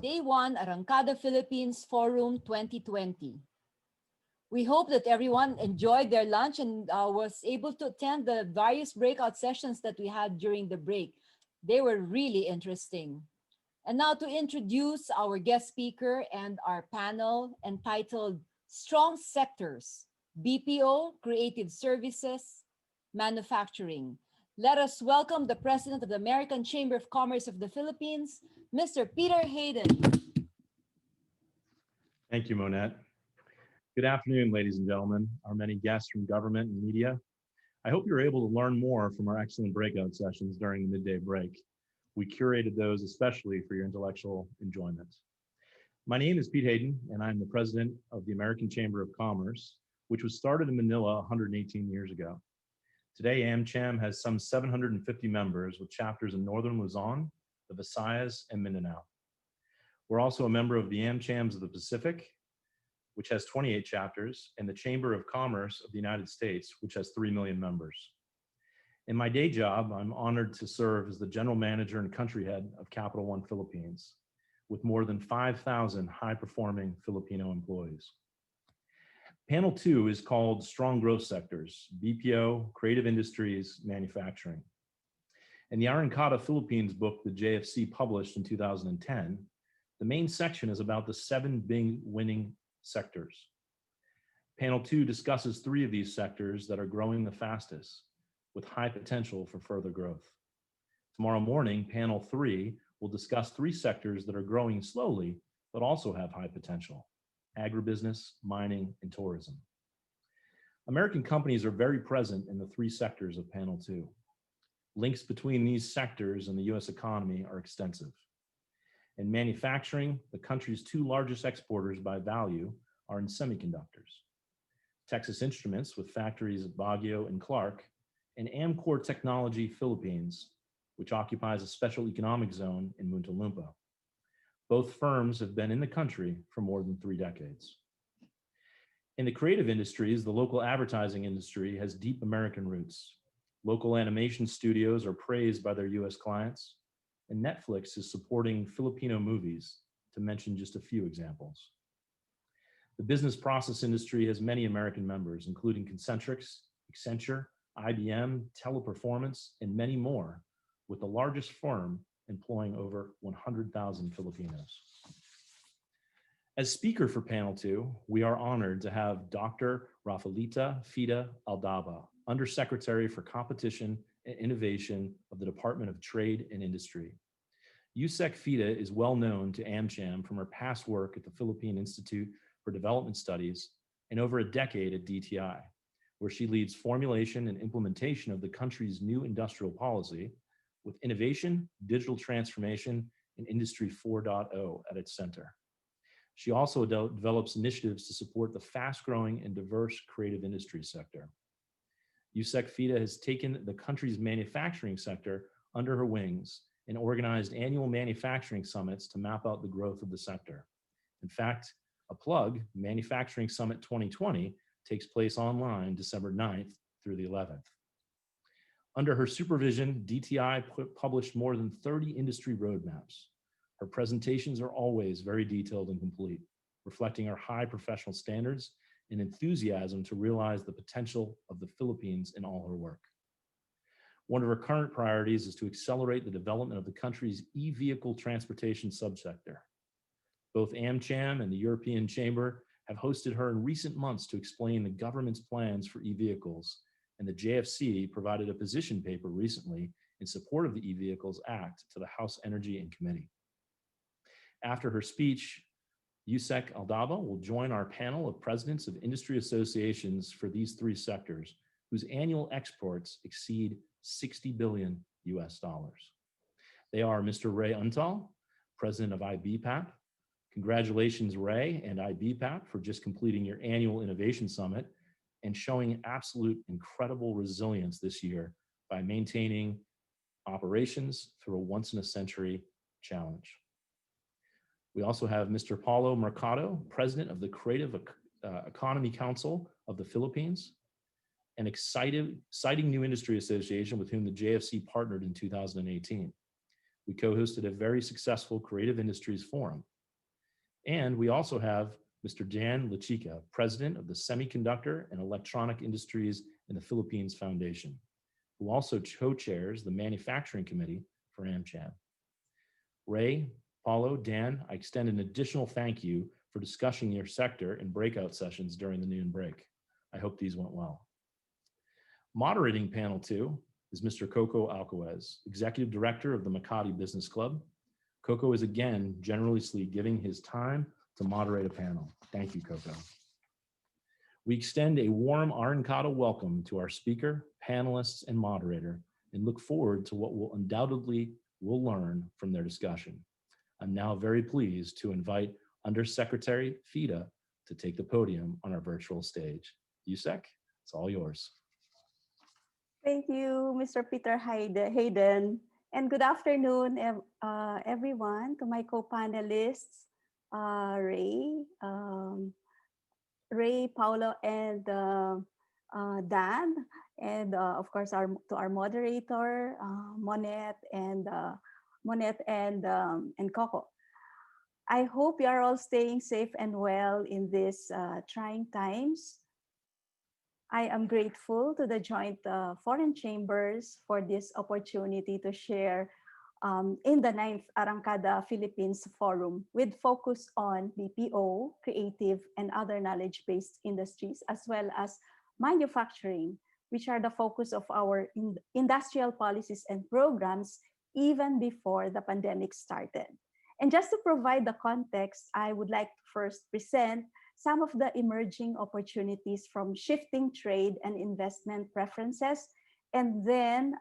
Day 1 Arangkada Philippines Forum 2020. We hope that everyone enjoyed their lunch and was able to attend the various breakout sessions that we had during the break. They were really interesting. And now to introduce our guest speaker and our panel entitled Strong Sectors, BPO, Creative Services, Manufacturing. Let us welcome the President of the American Chamber of Commerce of the Philippines, Mr. Peter Hayden. Thank you, Monette. Good afternoon, ladies and gentlemen, our many guests from government and media. I hope you're able to learn more from our excellent breakout sessions during the midday break. We curated those especially for your intellectual enjoyment. My name is Pete Hayden, and I'm the president of the American Chamber of Commerce, which was started in Manila 118 years ago. Today, AmCham has some 750 members with chapters in Northern Luzon, the Visayas, and Mindanao. We're also a member of the AmChams of the Pacific, which has 28 chapters, and the Chamber of Commerce of the United States, which has 3 million members. In my day job, I'm honored to serve as the general manager and country head of Capital One Philippines, with more than 5,000 high-performing Filipino employees. Panel 2 is called Strong Growth Sectors, BPO, Creative Industries, Manufacturing. In the Arangkada Philippines book the JFC published in 2010, the main section is about the 7 big winning sectors. Panel 2 discusses 3 of these sectors that are growing the fastest, with high potential for further growth. Tomorrow morning, panel 3 will discuss 3 sectors that are growing slowly, but also have high potential: agribusiness, mining, and tourism. American companies are very present in the 3 sectors of panel 2. Links between these sectors and the US economy are extensive. In manufacturing, the country's 2 largest exporters by value are in semiconductors. Texas Instruments, with factories at Baguio and Clark, and Amcor Technology Philippines, which occupies a special economic zone in Muntinlupa. Both firms have been in the country for more than 3 decades. In the creative industries, the local advertising industry has deep American roots. Local animation studios are praised by their US clients, and Netflix is supporting Filipino movies, to mention just a few examples. The business process industry has many American members, including Concentrix, Accenture, IBM, Teleperformance, and many more, with the largest firm employing over 100,000 Filipinos. As speaker for panel 2, we are honored to have Dr. Rafaelita Fida Aldaba, Undersecretary for Competition and Innovation of the Department of Trade and Industry. Yusek Fida is well known to AmCham from her past work at the Philippine Institute for Development Studies and over a decade at DTI, where she leads formulation and implementation of the country's new industrial policy, with innovation, digital transformation, and Industry 4.0 at its center. She also develops initiatives to support the fast-growing and diverse creative industry sector. Yusek Fida has taken the country's manufacturing sector under her wings and organized annual manufacturing summits to map out the growth of the sector. In fact, a plug, Manufacturing Summit 2020, takes place online December 9th through the 11th. Under her supervision, DTI published more than 30 industry roadmaps. Her presentations are always very detailed and complete, reflecting our high professional standards and enthusiasm to realize the potential of the Philippines in all her work. One of her current priorities is to accelerate the development of the country's e-vehicle transportation subsector. Both AmCham and the European Chamber have hosted her in recent months to explain the government's plans for e-vehicles, and the JFC provided a position paper recently in support of the E-Vehicles Act to the House Energy and Committee. After her speech, Yusek Aldaba will join our panel of presidents of industry associations for these 3 sectors, whose annual exports exceed $60 billion US. They are Mr. Ray Untal, president of IBPAP. Congratulations, Ray and IBPAP, for just completing your annual innovation summit and showing absolute incredible resilience this year by maintaining operations through a once-in-a-century challenge. We also have Mr. Paulo Mercado, president of the Creative Economy Council of the Philippines, an exciting new industry association with whom the JFC partnered in 2018. We co-hosted a very successful Creative Industries Forum And we also have Mr. Dan Lachica, President of the Semiconductor and Electronic Industries in the Philippines Foundation, who also co-chairs the Manufacturing Committee for AmCham. Ray, Paulo, Dan, I extend an additional thank you for discussing your sector in breakout sessions during the noon break. I hope these went well. Moderating panel 2 is Mr. Coco Alcoez, Executive Director of the Makati Business Club. Coco is again generously giving his time to moderate a panel. Thank you, Coco. We extend a warm Arangkada welcome to our speaker, panelists, and moderator, and look forward to what we'll learn from their discussion. I'm now very pleased to invite Undersecretary Fida to take the podium on our virtual stage. Yusek, it's all yours. Thank you, Mr. Peter Hayden, and good afternoon, everyone, to my co-panelists, Ray, Paulo, and Dan, and of course, to our moderator, Monette and Coco. I hope you are all staying safe and well in these trying times. I am grateful to the Joint Foreign Chambers for this opportunity to share in the 9th Arangkada Philippines Forum with focus on BPO, creative, and other knowledge-based industries, as well as manufacturing, which are the focus of our industrial policies and programs even before the pandemic started. And just to provide the context, I would like to first present some of the emerging opportunities from shifting trade and investment preferences, and then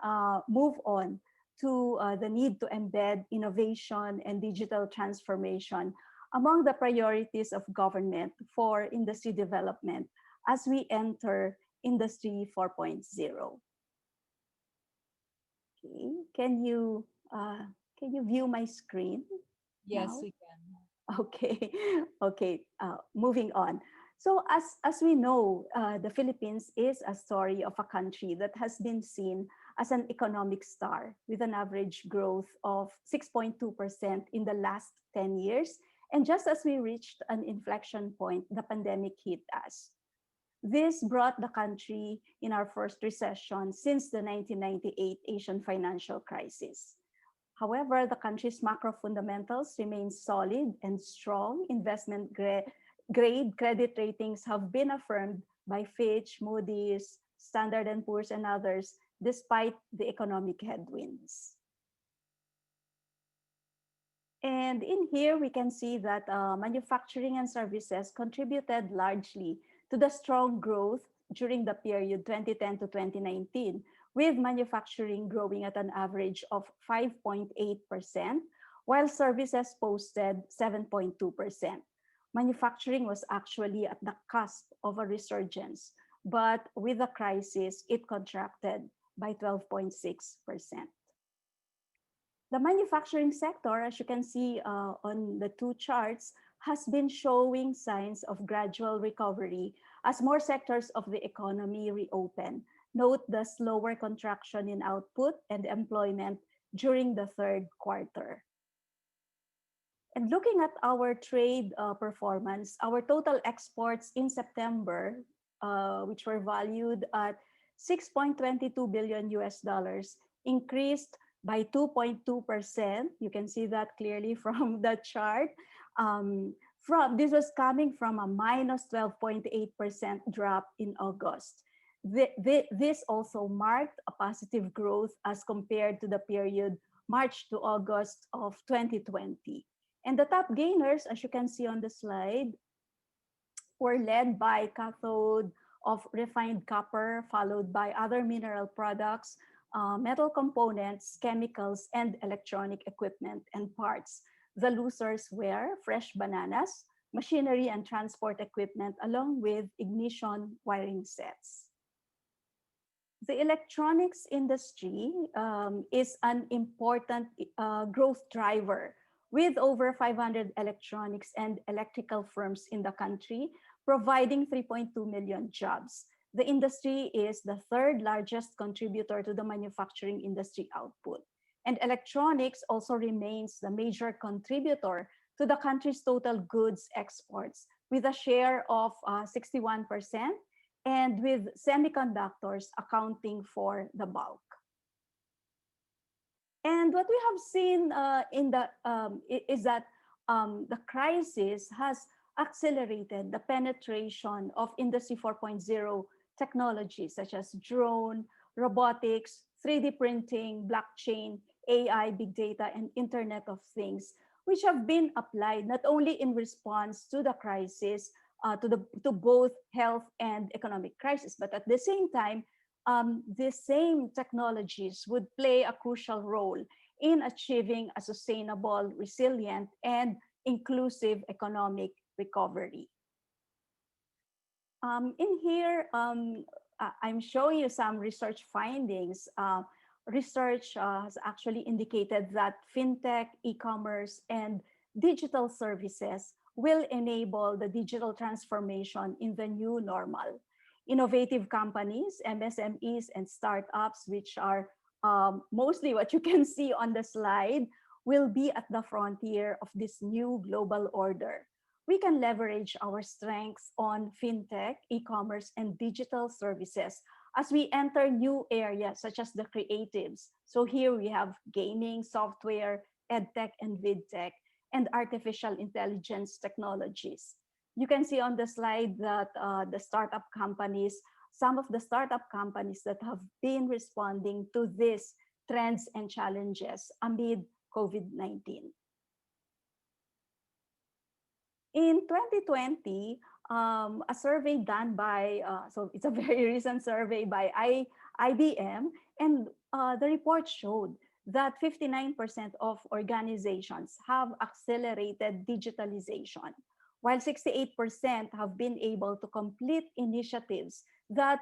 move on to the need to embed innovation and digital transformation among the priorities of government for industry development as we enter Industry 4.0. Okay, can you view my screen? Yes, now? we can. Okay, moving on. So as we know, the Philippines is a story of a country that has been seen as an economic star with an average growth of 6.2% in the last 10 years. And just as we reached an inflection point, the pandemic hit us. This brought the country in our first recession since the 1998 Asian financial crisis. However, the country's macro fundamentals remain solid and strong. Investment grade credit ratings have been affirmed by Fitch, Moody's, Standard & Poor's, and others, despite the economic headwinds. And in here, we can see that manufacturing and services contributed largely to the strong growth during the period 2010 to 2019, with manufacturing growing at an average of 5.8%, while services posted 7.2%. Manufacturing was actually at the cusp of a resurgence, but with the crisis, it contracted by 12.6%. The manufacturing sector, as you can see on the two charts, has been showing signs of gradual recovery as more sectors of the economy reopen. Note the slower contraction in output and employment during the third quarter. And looking at our trade performance, our total exports in September, which were valued at $6.22 billion US, increased by 2.2%. You can see that clearly from the chart. This was coming from a minus 12.8% drop in August. This also marked a positive growth as compared to the period March to August of 2020. And the top gainers, as you can see on the slide, were led by cathode of refined copper, followed by other mineral products, metal components, chemicals, and electronic equipment and parts. The losers were fresh bananas, machinery and transport equipment, along with ignition wiring sets. The electronics industry is an important growth driver, with over 500 electronics and electrical firms in the country, providing 3.2 million jobs. The industry is the third largest contributor to the manufacturing industry output. And electronics also remains the major contributor to the country's total goods exports, with a share of 61%, and with semiconductors accounting for the bulk. And what we have seen is that the crisis has accelerated the penetration of Industry 4.0 technologies such as drone, robotics, 3D printing, blockchain, AI, big data, and Internet of Things, which have been applied not only in response to the crisis, to both health and economic crisis, but at the same time, the same technologies would play a crucial role in achieving a sustainable, resilient, and inclusive economic recovery. In here, I'm showing you some research findings. Research has actually indicated that fintech, e-commerce, and digital services will enable the digital transformation in the new normal. Innovative companies, MSMEs, and startups, which are mostly what you can see on the slide, will be at the frontier of this new global order. We can leverage our strengths on fintech, e-commerce, and digital services as we enter new areas such as the creatives. So here we have gaming, software, edtech, and vidtech, and artificial intelligence technologies. You can see on the slide that some of the startup companies that have been responding to these trends and challenges amid COVID-19. In 2020, a survey done by, so it's a very recent survey by IBM, and the report showed that 59% of organizations have accelerated digitalization, while 68% have been able to complete initiatives that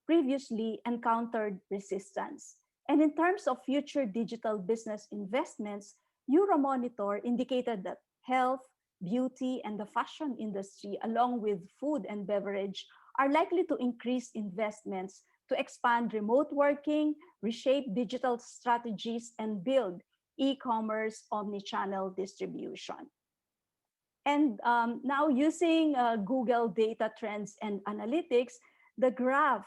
previously encountered resistance. And in terms of future digital business investments, Euromonitor indicated that health, beauty, and the fashion industry, along with food and beverage, are likely to increase investments to expand remote working, reshape digital strategies, and build e-commerce omni-channel distribution. And now using Google data trends and analytics, the graph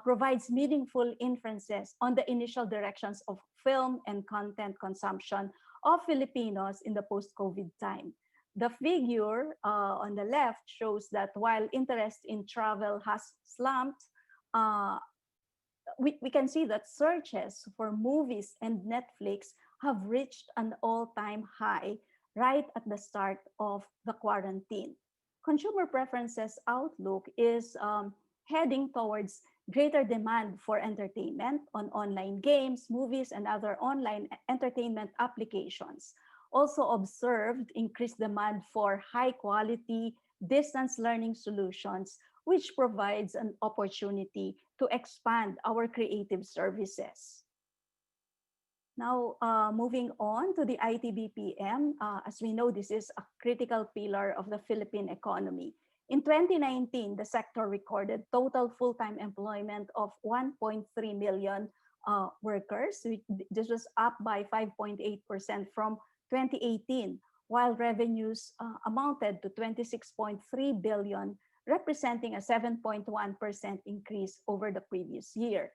provides meaningful inferences on the initial directions of film and content consumption of Filipinos in the post-COVID time. The figure on the left shows that while interest in travel has slumped, we can see that searches for movies and Netflix have reached an all-time high right at the start of the quarantine. Consumer preferences outlook is heading towards greater demand for entertainment on online games, movies, and other online entertainment applications. Also observed increased demand for high-quality distance learning solutions, which provides an opportunity to expand our creative services. Now, moving on to the IT-BPM, as we know, this is a critical pillar of the Philippine economy. In 2019, the sector recorded total full-time employment of 1.3 million workers. This was up by 5.8% from 2018, while revenues amounted to 26.3 billion, representing a 7.1% increase over the previous year.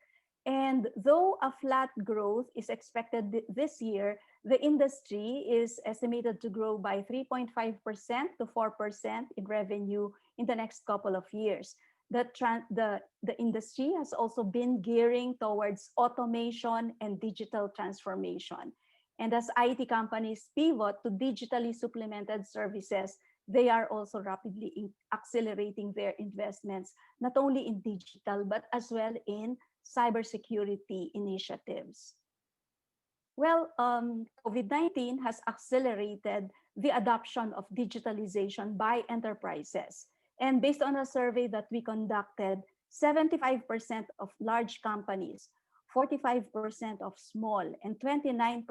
And though a flat growth is expected this year, the industry is estimated to grow by 3.5% to 4% in revenue in the next couple of years. The industry has also been gearing towards automation and digital transformation. And as IT companies pivot to digitally supplemented services, they are also rapidly accelerating their investments, not only in digital, but as well in cybersecurity initiatives. Well, COVID-19 has accelerated the adoption of digitalization by enterprises. And based on a survey that we conducted, 75% of large companies, 45% of small, and 29%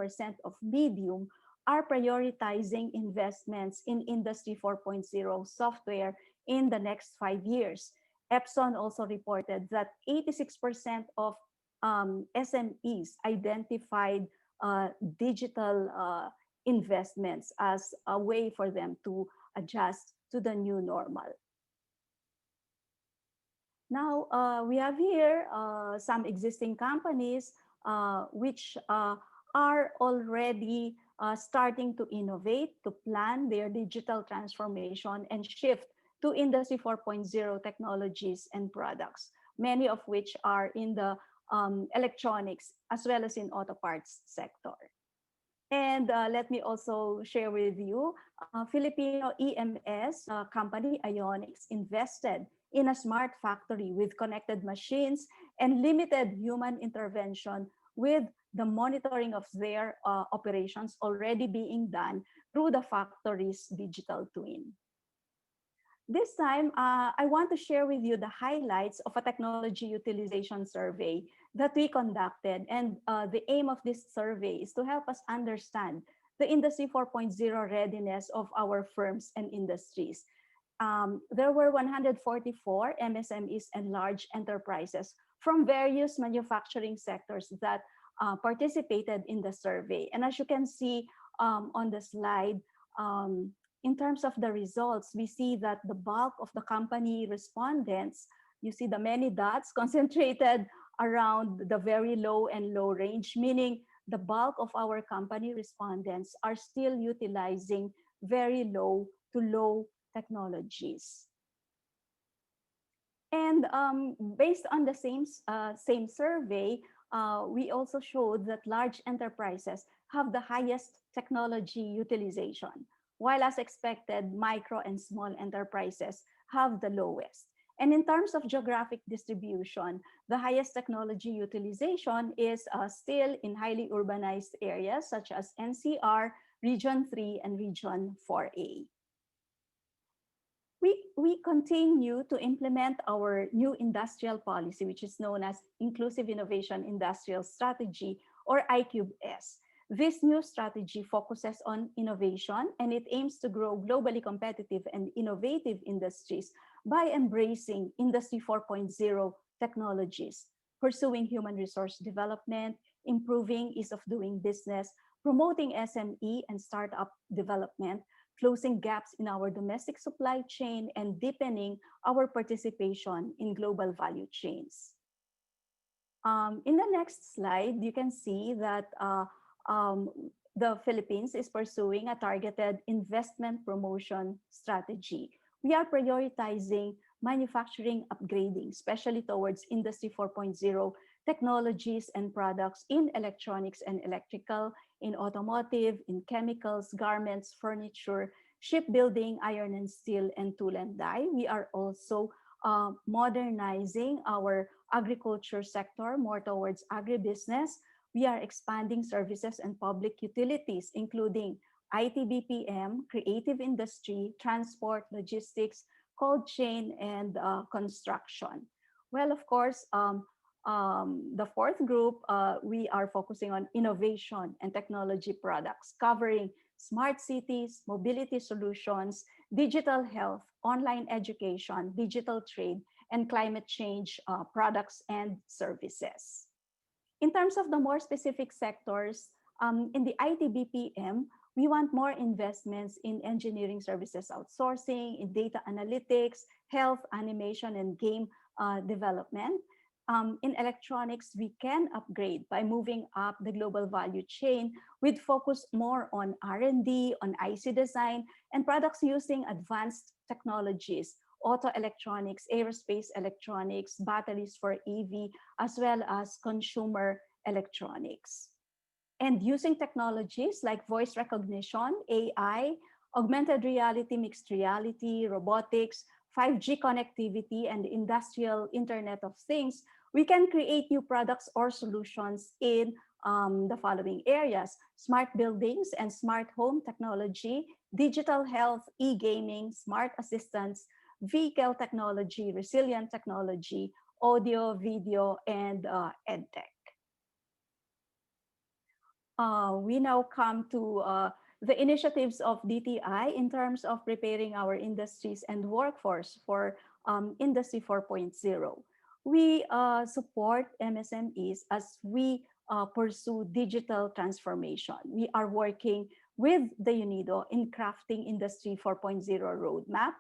of medium are prioritizing investments in Industry 4.0 software in the next 5 years. Epson also reported that 86% of SMEs identified digital investments as a way for them to adjust to the new normal. Now, we have here some existing companies which are already starting to innovate, to plan their digital transformation and shift to Industry 4.0 technologies and products, many of which are in the electronics as well as in auto parts sector. And let me also share with you, Filipino EMS company Ionics invested in a smart factory with connected machines and limited human intervention, with the monitoring of their operations already being done through the factory's digital twin. This time, I want to share with you the highlights of a technology utilization survey that we conducted. And the aim of this survey is to help us understand the Industry 4.0 readiness of our firms and industries. There were 144 MSMEs and large enterprises from various manufacturing sectors that participated in the survey. And as you can see on the slide, in terms of the results, we see that the bulk of the company respondents, you see the many dots concentrated around the very low and low range, meaning the bulk of our company respondents are still utilizing very low to low technologies. And based on the same survey, we also showed that large enterprises have the highest technology utilization, while as expected, micro and small enterprises have the lowest. And in terms of geographic distribution, the highest technology utilization is still in highly urbanized areas such as NCR, Region 3, and Region 4A. We continue to implement our new industrial policy, which is known as Inclusive Innovation Industrial Strategy, or ICUBE-S. This new strategy focuses on innovation, and it aims to grow globally competitive and innovative industries by embracing Industry 4.0 technologies, pursuing human resource development, improving ease of doing business, promoting SME and startup development, closing gaps in our domestic supply chain, and deepening our participation in global value chains. In the next slide, you can see that the Philippines is pursuing a targeted investment promotion strategy. We are prioritizing manufacturing upgrading, especially towards Industry 4.0 technologies and products in electronics and electrical, in automotive, in chemicals, garments, furniture, shipbuilding, iron and steel, and tool and die. We are also modernizing our agriculture sector more towards agribusiness. We are expanding services and public utilities, including IT BPM, creative industry, transport, logistics, cold chain, and construction. Well, of course, the fourth group, we are focusing on innovation and technology products, covering smart cities, mobility solutions, digital health, online education, digital trade, and climate change products and services. In terms of the more specific sectors, in the IT BPM, we want more investments in engineering services outsourcing, in data analytics, health, animation, and game development. In electronics, we can upgrade by moving up the global value chain with focus more on R&D, on IC design, and products using advanced technologies, auto electronics, aerospace electronics, batteries for EV, as well as consumer electronics. And using technologies like voice recognition, AI, augmented reality, mixed reality, robotics, 5G connectivity, and industrial Internet of Things, we can create new products or solutions in the following areas: smart buildings and smart home technology, digital health, e-gaming, smart assistants, vehicle technology, resilient technology, audio, video, and edtech. We now come to the initiatives of DTI in terms of preparing our industries and workforce for Industry 4.0. We support MSMEs as we pursue digital transformation. We are working with the UNIDO in crafting Industry 4.0 roadmap.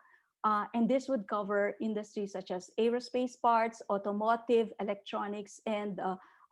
And this would cover industries such as aerospace parts, automotive, electronics, and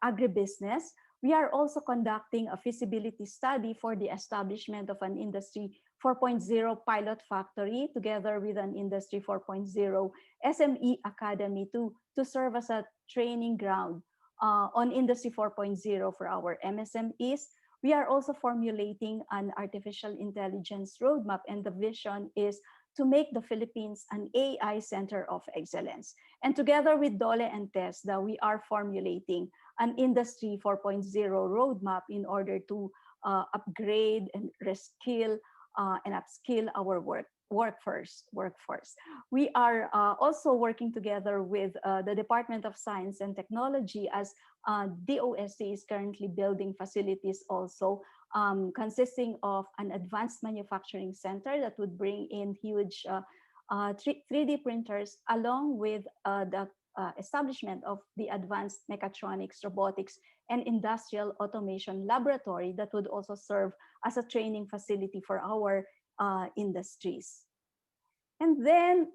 agribusiness. We are also conducting a feasibility study for the establishment of an Industry 4.0 pilot factory together with an Industry 4.0 SME Academy to serve as a training ground on Industry 4.0 for our MSMEs. We are also formulating an artificial intelligence roadmap, and the vision is to make the Philippines an AI center of excellence. And together with Dole and TESDA, we are formulating an Industry 4.0 roadmap in order to upgrade and reskill and upskill our workforce. We are also working together with the Department of Science and Technology, as DOST is currently building facilities also consisting of an advanced manufacturing center that would bring in huge 3D printers, along with the establishment of the advanced mechatronics, robotics, and industrial automation laboratory that would also serve as a training facility for our industries. And then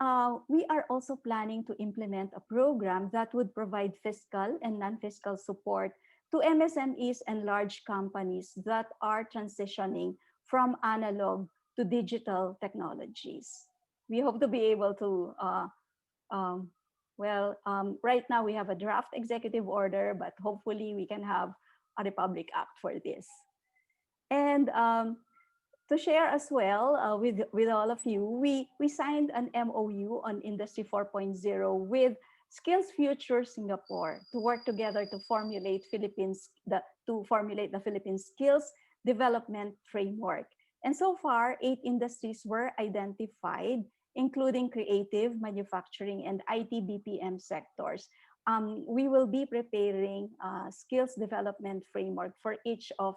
we are also planning to implement a program that would provide fiscal and non-fiscal support to MSMEs and large companies that are transitioning from analog to digital technologies. We hope to be able to, right now we have a draft executive order, but hopefully we can have a Republic Act for this. And to share as well with all of you, we signed an MOU on Industry 4.0 with Skills Future Singapore to work together to formulate the Philippines Skills Development Framework. And so far, 8 industries were identified, including creative, manufacturing, and IT BPM sectors. We will be preparing a skills development framework for each of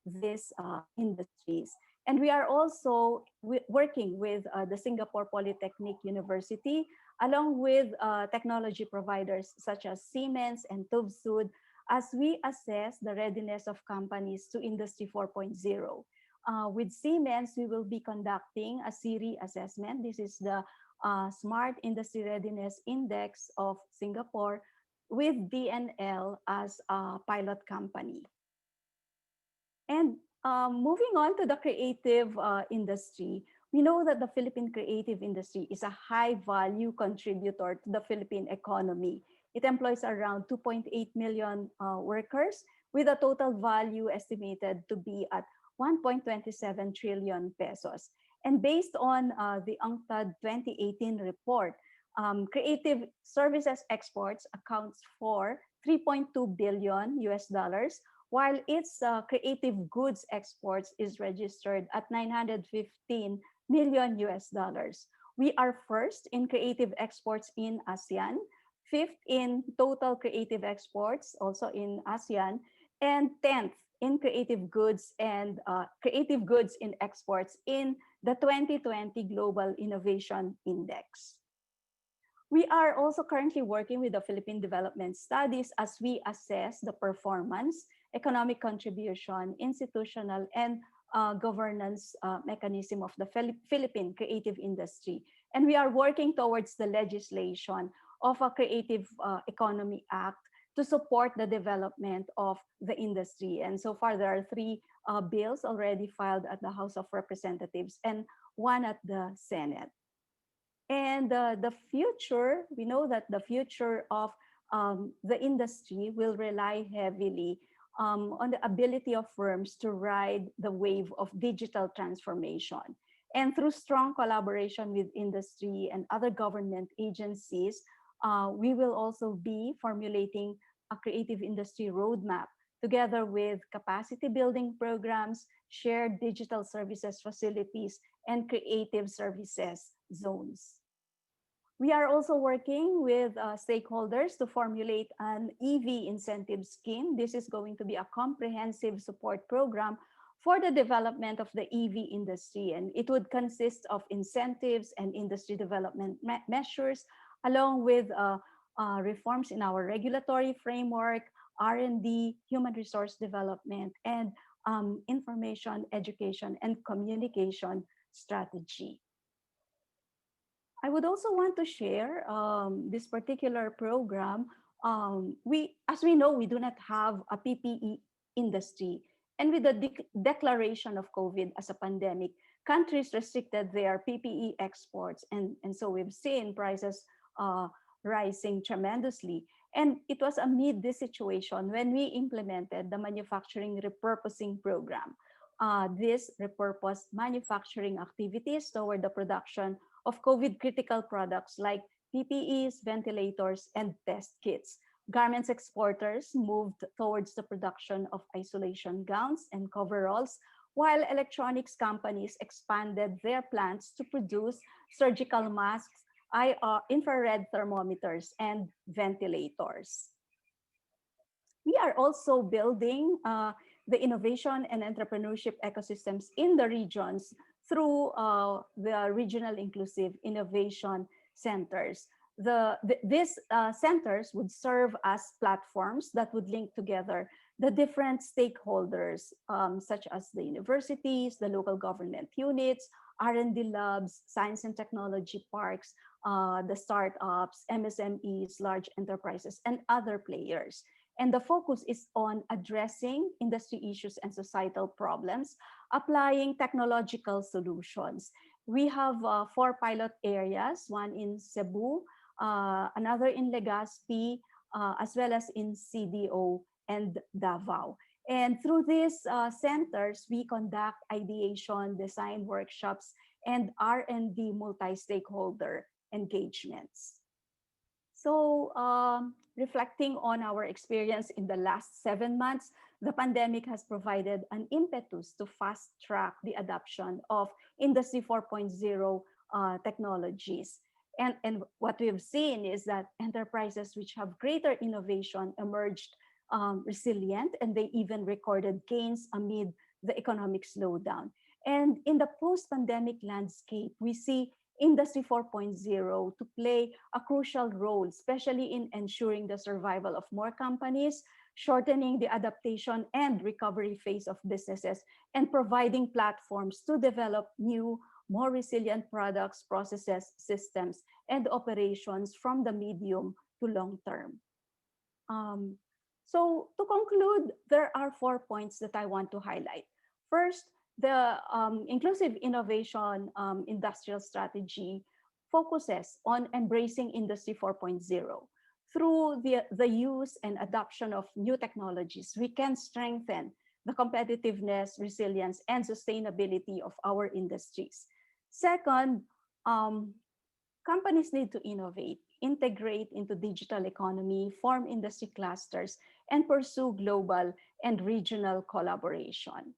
these industries. And we are also working with the Singapore Polytechnic University, along with technology providers such as Siemens and TÜV as we assess the readiness of companies to Industry 4.0. With Siemens, we will be conducting a SIRI assessment. This is the Smart Industry Readiness Index of Singapore, with DNL as a pilot company. And moving on to the creative industry, we know that the Philippine creative industry is a high-value contributor to the Philippine economy. It employs around 2.8 million workers, with a total value estimated to be at 1.27 trillion pesos. And based on the UNCTAD 2018 report, creative services exports accounts for $3.2 billion US dollars, while its creative goods exports is registered at 915 million US dollars. We are first in creative exports in ASEAN, fifth in total creative exports, also in ASEAN, and 10th in creative goods and creative goods in exports in the 2020 Global Innovation Index. We are also currently working with the Philippine Development Studies as we assess the performance, economic contribution, institutional, and governance mechanism of the Philippine creative industry. And we are working towards the legislation of a Creative Economy Act to support the development of the industry. And so far, there are 3 bills already filed at the House of Representatives and 1 at the Senate. And the future, we know that the future of the industry will rely heavily on the ability of firms to ride the wave of digital transformation. And through strong collaboration with industry and other government agencies, we will also be formulating a creative industry roadmap together with capacity building programs, shared digital services facilities, and creative services zones. We are also working with stakeholders to formulate an EV incentive scheme. This is going to be a comprehensive support program for the development of the EV industry, and it would consist of incentives and industry development measures, along with reforms in our regulatory framework, R&D, human resource development, and information, education, and communication strategy. I would also want to share this particular program. As we know, we do not have a PPE industry. And with the declaration of COVID as a pandemic, countries restricted their PPE exports. And so we've seen prices rising tremendously. And it was amid this situation when we implemented the manufacturing repurposing program. This repurposed manufacturing activities toward the production of COVID critical products like PPEs, ventilators, and test kits. Garments exporters moved towards the production of isolation gowns and coveralls, while electronics companies expanded their plants to produce surgical masks, infrared thermometers, and ventilators. We are also building the innovation and entrepreneurship ecosystems in the regions through the regional inclusive innovation centers. These centers would serve as platforms that would link together the different stakeholders, such as the universities, the local government units, R&D labs, science and technology parks, the startups, MSMEs, large enterprises, and other players. And the focus is on addressing industry issues and societal problems, applying technological solutions. We have 4 pilot areas, one in Cebu, another in Legazpi, as well as in CDO and Davao. And through these centers, we conduct ideation, design workshops, and R&D multi-stakeholder engagements. So reflecting on our experience in the last 7 months, the pandemic has provided an impetus to fast track the adoption of Industry 4.0 technologies. And what we've seen is that enterprises which have greater innovation emerged resilient, and they even recorded gains amid the economic slowdown. And in the post-pandemic landscape, we see Industry 4.0 to play a crucial role, especially in ensuring the survival of more companies, shortening the adaptation and recovery phase of businesses, and providing platforms to develop new, more resilient products, processes, systems, and operations from the medium to long term. So to conclude, there are 4 points that I want to highlight. First, the inclusive innovation industrial strategy focuses on embracing Industry 4.0. Through the use and adoption of new technologies, we can strengthen the competitiveness, resilience, and sustainability of our industries. Second, companies need to innovate, integrate into digital economy, form industry clusters, and pursue global and regional collaboration.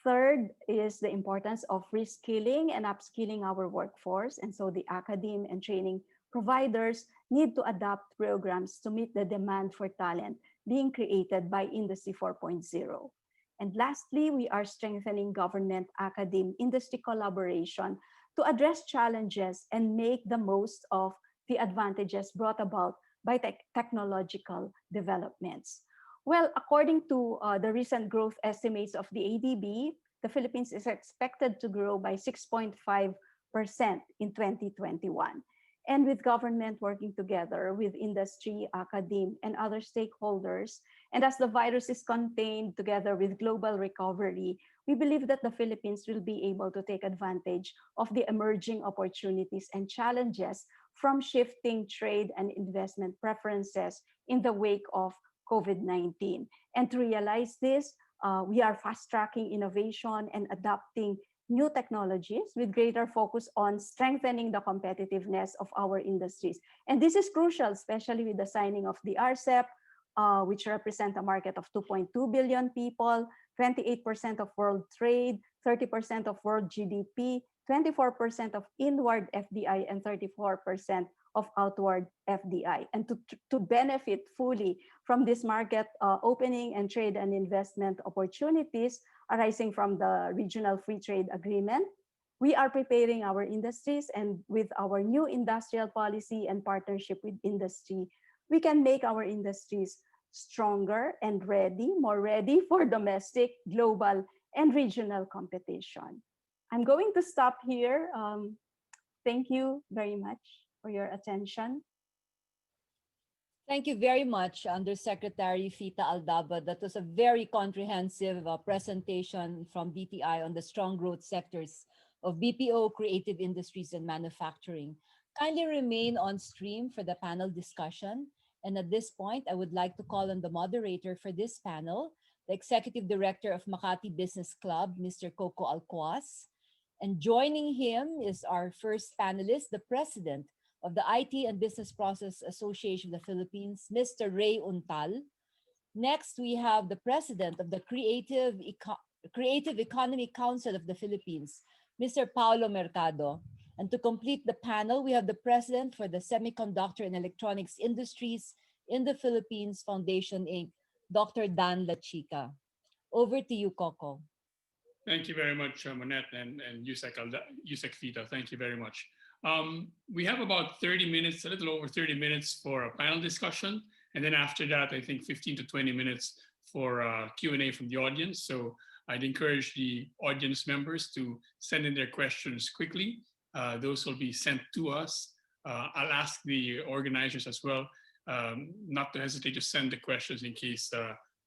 Third is the importance of reskilling and upskilling our workforce. And so the academe and training providers need to adapt programs to meet the demand for talent being created by Industry 4.0. And lastly, we are strengthening government, academe, industry collaboration to address challenges and make the most of the advantages brought about by technological developments. Well, according to the recent growth estimates of the ADB, the Philippines is expected to grow by 6.5% in 2021. And with government working together with industry, academe, and other stakeholders, and as the virus is contained together with global recovery, we believe that the Philippines will be able to take advantage of the emerging opportunities and challenges from shifting trade and investment preferences in the wake of COVID-19. And to realize this, we are fast-tracking innovation and adopting new technologies with greater focus on strengthening the competitiveness of our industries. And this is crucial, especially with the signing of the RCEP, which represent a market of 2.2 billion people, 28% of world trade, 30% of world GDP, 24% of inward FDI, and 34% of outward FDI. And to benefit fully from this market opening and trade and investment opportunities arising from the regional free trade agreement, we are preparing our industries, and with our new industrial policy and partnership with industry, we can make our industries stronger and ready, more ready for domestic, global, and regional competition. I'm going to stop here. Thank you very much for your attention. Thank you very much, Undersecretary Fita Aldaba. That was a very comprehensive presentation from DTI on the strong growth sectors of BPO, creative industries, and manufacturing. Kindly remain on stream for the panel discussion. And at this point, I would like to call on the moderator for this panel, the Executive Director of Makati Business Club, Mr. Coco Alcuaz. And joining him is our first panelist, the President of the IT and Business Process Association of the Philippines, Mr. Ray Untal. Next, we have the President of the Creative Economy Council of the Philippines, Mr. Paulo Mercado. And to complete the panel, we have the President for the Semiconductor and Electronics Industries in the Philippines Foundation, Inc., Dr. Dan Lachica. Over to you, Coco. Thank you very much, Monette and Yusek Fita. Thank you very much. We have about 30 minutes, a little over 30 minutes for a panel discussion. And then after that, I think 15 to 20 minutes for Q&A from the audience. So I'd encourage the audience members to send in their questions quickly. Those will be sent to us. I'll ask the organizers as well not to hesitate to send the questions in case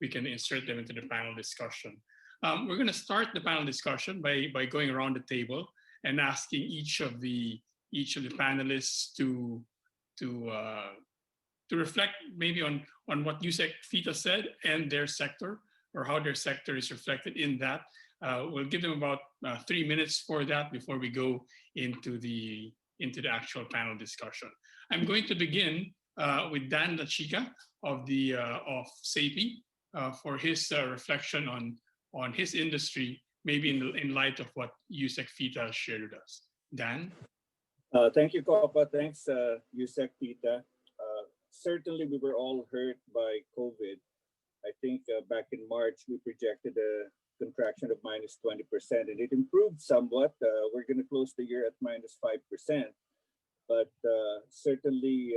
we can insert them into the panel discussion. We're going to start the panel discussion by going around the table and asking each of the panelists to reflect maybe on what Yusek Fita said and their sector, or how their sector is reflected in that. We'll give them about 3 minutes for that before we go into the actual panel discussion. I'm going to begin with Dan Lachica of SAPI for his reflection on his industry, maybe in light of what Yusek Fita shared with us. Dan? Thank you, Copa. Thanks, Yusek Fita. Certainly, we were all hurt by COVID. I think back in March, we projected a contraction of minus 20%, and it improved somewhat. We're going to close the year at minus 5%. But certainly,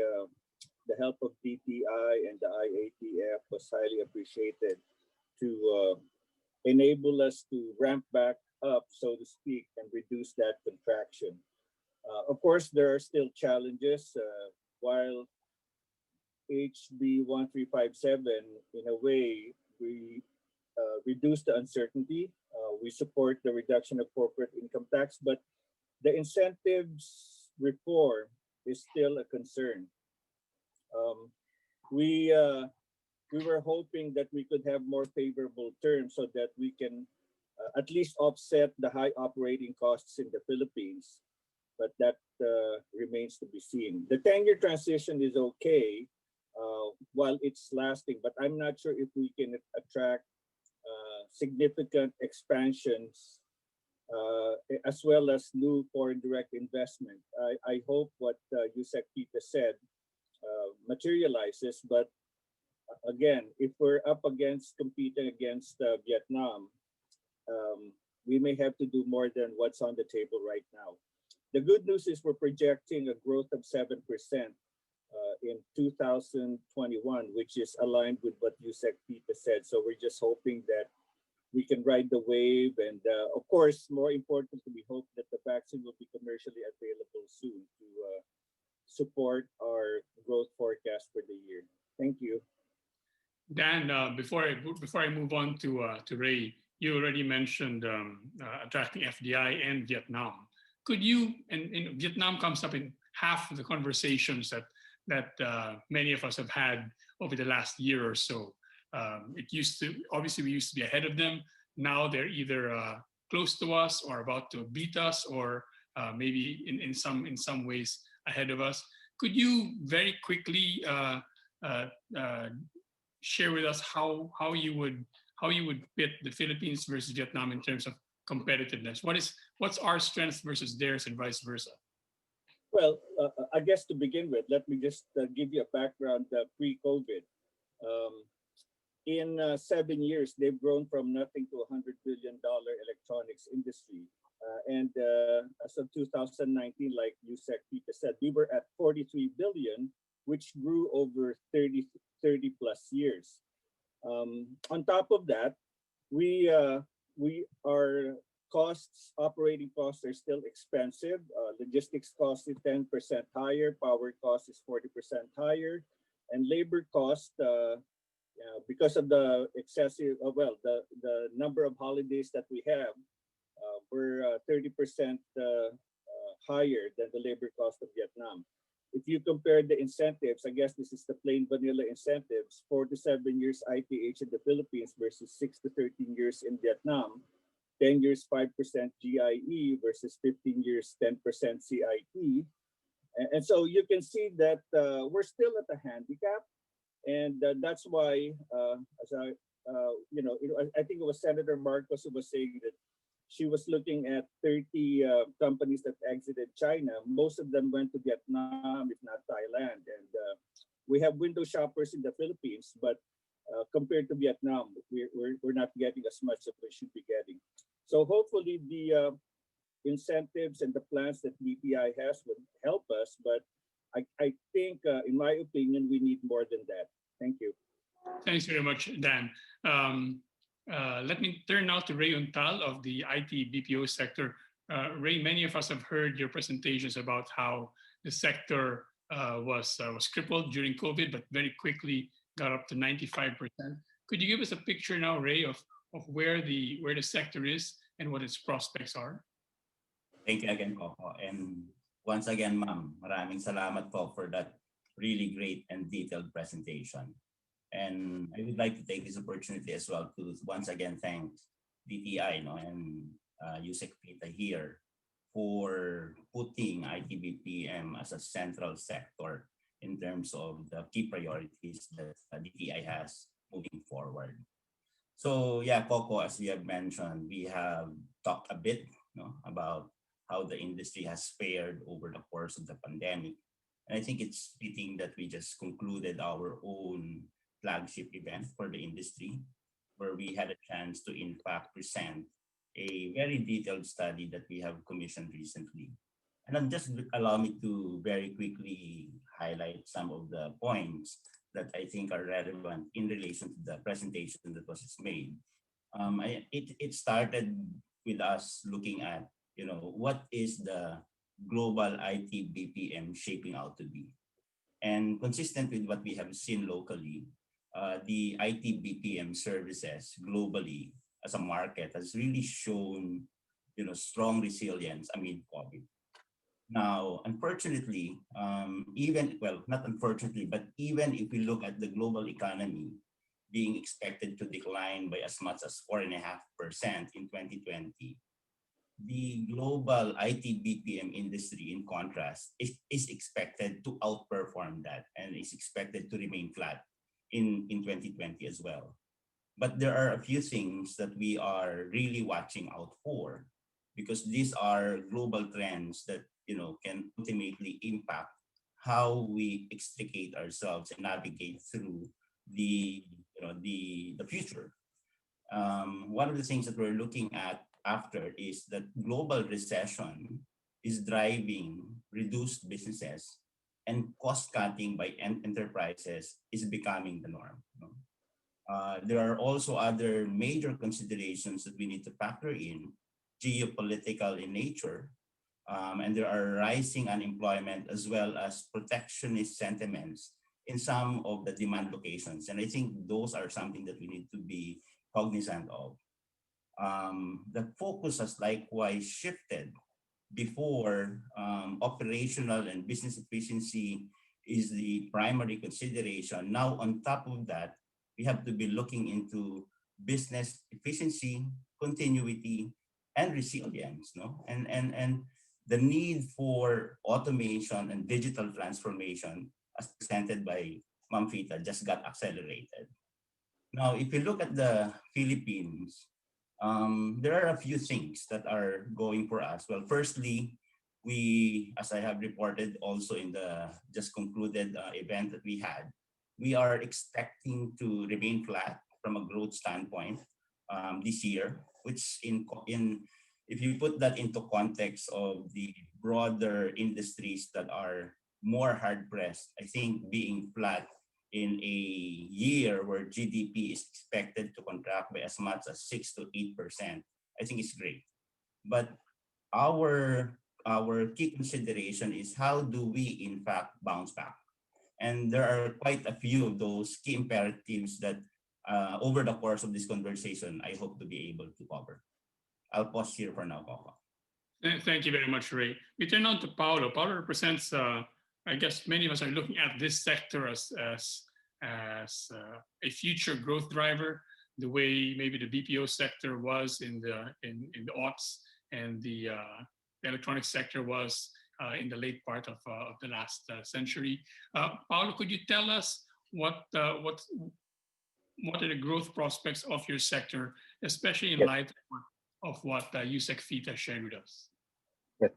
the help of DTI and the IATF was highly appreciated to enable us to ramp back up, so to speak, and reduce that contraction. Of course, there are still challenges. While HB 1357, in a way, we reduce the uncertainty. We support the reduction of corporate income tax, but the incentives reform is still a concern. We were hoping that we could have more favorable terms so that we can at least offset the high operating costs in the Philippines, but that remains to be seen. The 10-year transition is okay while it's lasting, but I'm not sure if we can attract significant expansions as well as new foreign direct investment. I hope what Yusek Pita said materializes, but again, if we're up against competing against Vietnam, we may have to do more than what's on the table right now. The good news is we're projecting a growth of 7% in 2021, which is aligned with what Yusek Pita said. So we're just hoping that we can ride the wave. And of course, more importantly, we hope that the vaccine will be commercially available soon to support our growth forecast for the year. Thank you. Dan, before I move on to Ray, you already mentioned attracting FDI and Vietnam. Could you, and Vietnam comes up in half of the conversations that many of us have had over the last year or so. We used to be ahead of them. Now they're either close to us or about to beat us, or maybe in some ways ahead of us. Could you very quickly share with us how you would pit the Philippines versus Vietnam in terms of competitiveness? What's our strength versus theirs, and vice versa? Well, I guess to begin with, let me just give you a background pre-COVID. In 7 years, they've grown from nothing to $100 billion electronics industry. And as of 2019, like Yusek Pita said, we were at 43 billion, which grew over 33% 30 plus years. On top of that, we our costs, operating costs are still expensive. Logistics cost is 10% higher, power cost is 40% higher, and labor cost, because of the excessive, the number of holidays that we have, we're 30% higher than the labor cost of Vietnam. If you compare the incentives, I guess this is the plain vanilla incentives, 4 to 7 years ITH in the Philippines versus 6 to 13 years in Vietnam, 10 years 5% GIE versus 15 years 10% CIE. And so you can see that we're still at a handicap. And that's why, I think it was Senator Marcos who was saying that she was looking at 30 companies that exited China. Most of them went to Vietnam, if not Thailand. And we have window shoppers in the Philippines, but compared to Vietnam, we're not getting as much as we should be getting. So hopefully the incentives and the plans that BPI has would help us. But I think, in my opinion, we need more than that. Thank you. Thanks very much, Dan. Let me turn now to Ray Untal of the IT BPO sector. Ray, many of us have heard your presentations about how the sector was crippled during COVID, but very quickly got up to 95%. Could you give us a picture now, Ray, of where the sector is and what its prospects are? Thank you again, Coco. And once again, ma'am, maraming salamat po for that really great and detailed presentation. And I would like to take this opportunity as well to once again thank DTI and USEC PITA here for putting ITBPM as a central sector in terms of the key priorities that DTI has moving forward. So yeah, Coco, as we have mentioned, we have talked a bit about how the industry has fared over the course of the pandemic. And I think it's fitting that we just concluded our own flagship event for the industry, where we had a chance to in fact present a very detailed study that we have commissioned recently. And then just allow me to very quickly highlight some of the points that I think are relevant in relation to the presentation that was just made. It started with us looking at, what is the global IT BPM shaping out to be? And consistent with what we have seen locally, the IT BPM services globally as a market has really shown, strong resilience amid COVID. Now, unfortunately, not unfortunately, but even if we look at the global economy being expected to decline by as much as 4.5% in 2020, the global IT BPM industry, in contrast, is expected to outperform that and is expected to remain flat in 2020 as well. But there are a few things that we are really watching out for, because these are global trends that can ultimately impact how we extricate ourselves and navigate through the future. One of the things that we're looking at after is that global recession is driving reduced businesses, and cost cutting by enterprises is becoming the norm. There are also other major considerations that we need to factor in, geopolitical in nature, and there are rising unemployment as well as protectionist sentiments in some of the demand locations. And I think those are something that we need to be cognizant of. The focus has likewise shifted. Before, operational and business efficiency is the primary consideration. Now, on top of that, we have to be looking into business efficiency, continuity, and resilience. And the need for automation and digital transformation, as presented by Ma'am Fita, just got accelerated. Now, if you look at the Philippines, there are a few things that are going for us. Well, firstly, we, as I have reported also in the just concluded event that we had, we are expecting to remain flat from a growth standpoint this year, which if you put that into context of the broader industries that are more hard pressed, I think being flat in a year where GDP is expected to contract by as much as 6 to 8%, I think it's great. But our key consideration is how do we in fact bounce back? And there are quite a few of those key imperatives that over the course of this conversation, I hope to be able to cover. I'll pause here for now, Coco. Thank you very much, Ray. We turn on to Paolo. Paolo represents, I guess many of us are looking at this sector as a future growth driver, the way maybe the BPO sector was in the aughts, and the electronics sector was in the late part of the last century. Paolo, could you tell us what are the growth prospects of your sector, especially in light of what Yusek Fita shared with us? Yes,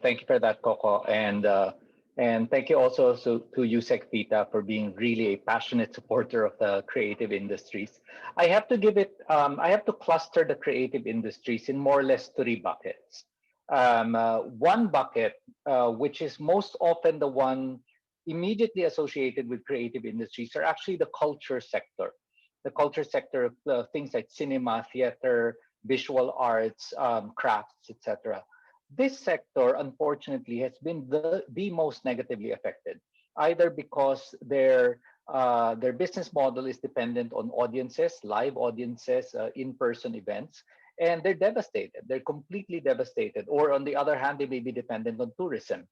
thank you for that, Coco, and thank you also to Yusek Fita for being really a passionate supporter of the creative industries. I have to give it, I have to cluster the creative industries in more or less three buckets. One bucket, which is most often the one immediately associated with creative industries, are actually the culture sector. The culture sector of things like cinema, theater, visual arts, crafts, etc. This sector, unfortunately, has been the most negatively affected, either because their business model is dependent on audiences, live audiences, in-person events, and they're devastated. They're completely devastated. Or on the other hand, they may be dependent on tourism.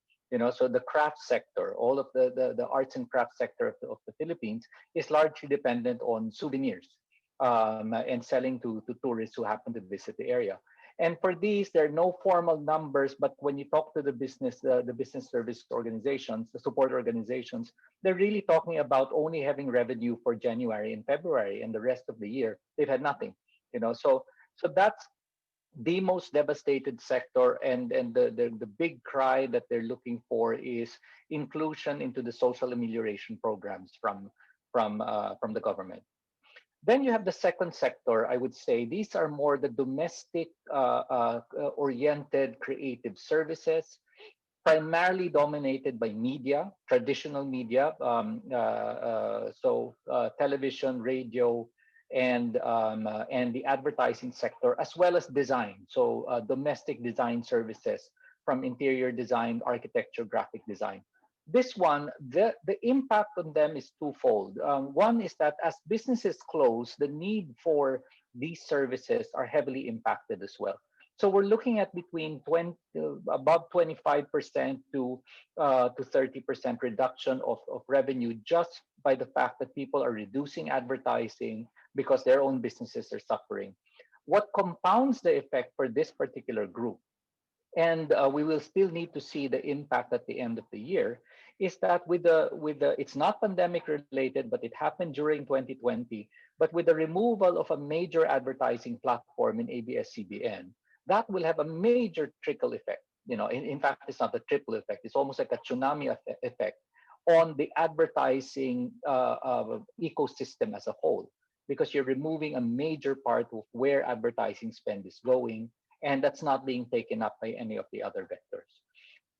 So the craft sector, all of the arts and craft sector of the Philippines is largely dependent on souvenirs and selling to tourists who happen to visit the area. And for these, there are no formal numbers, but when you talk to the business service organizations, the support organizations, they're really talking about only having revenue for January and February, and the rest of the year they've had nothing. So that's the most devastated sector, and the big cry that they're looking for is inclusion into the social amelioration programs from the government. Then you have the second sector. I would say these are more the domestic oriented creative services, primarily dominated by media, traditional media, television, radio, and the advertising sector, as well as design. So domestic design services from interior design, architecture, graphic design. This one, the impact on them is twofold. One is that as businesses close, the need for these services are heavily impacted as well. So we're looking at between about 25% to 30% reduction of revenue just by the fact that people are reducing advertising because their own businesses are suffering. What compounds the effect for this particular group, and we will still need to see the impact at the end of the year, is that with the it's not pandemic related, but it happened during 2020. But with the removal of a major advertising platform in ABS-CBN, that will have a major trickle effect. In fact, it's not a triple effect. It's almost like a tsunami effect on the advertising ecosystem as a whole, because you're removing a major part of where advertising spend is going, and that's not being taken up by any of the other vectors.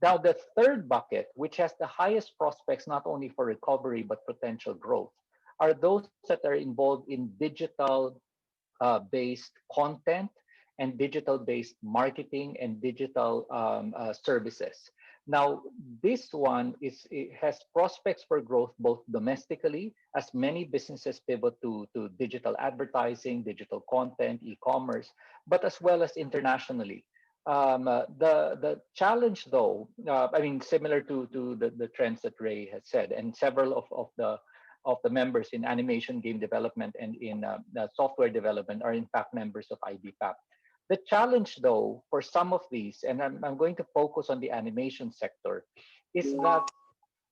Now, the third bucket, which has the highest prospects not only for recovery but potential growth, are those that are involved in digital based content and digital based marketing and digital services. Now, this one it has prospects for growth both domestically, as many businesses pivot to digital advertising, digital content, e-commerce, but as well as internationally. The challenge, though, similar to the trends that Ray has said, and several of the members in animation, game development, and in software development are in fact members of IBPAP. The challenge, though, for some of these, and I'm going to focus on the animation sector, is that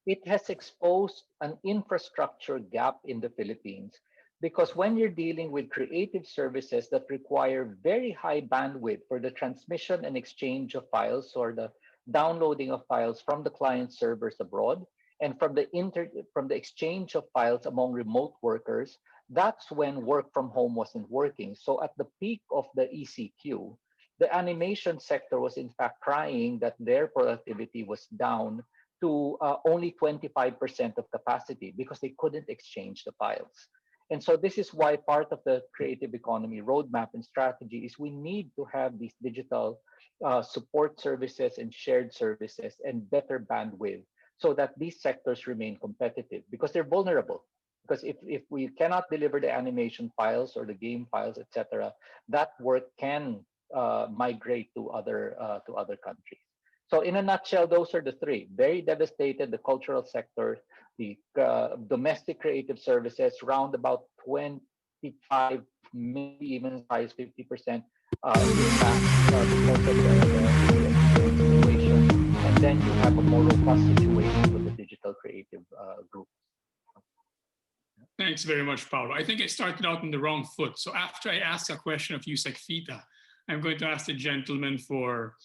it has exposed an infrastructure gap in the Philippines. Because when you're dealing with creative services that require very high bandwidth for the transmission and exchange of files, or the downloading of files from the client servers abroad, and from the exchange of files among remote workers, that's when work from home wasn't working. So at the peak of the ECQ, the animation sector was in fact crying that their productivity was down to only 25% of capacity because they couldn't exchange the files. And so this is why part of the creative economy roadmap and strategy is we need to have these digital support services and shared services and better bandwidth so that these sectors remain competitive because they're vulnerable. Because if we cannot deliver the animation files or the game files, etc., that work can migrate to other countries. So in a nutshell, those are the three. Very devastated, the cultural sector, the domestic creative services, round about 25, maybe even size 50% impact because of the situation. And then you have a more robust situation with the digital creative group. Thanks very much, Paulo. I think I started out on the wrong foot. So after I ask a question of Yusek Fita, I'm going to ask the gentleman for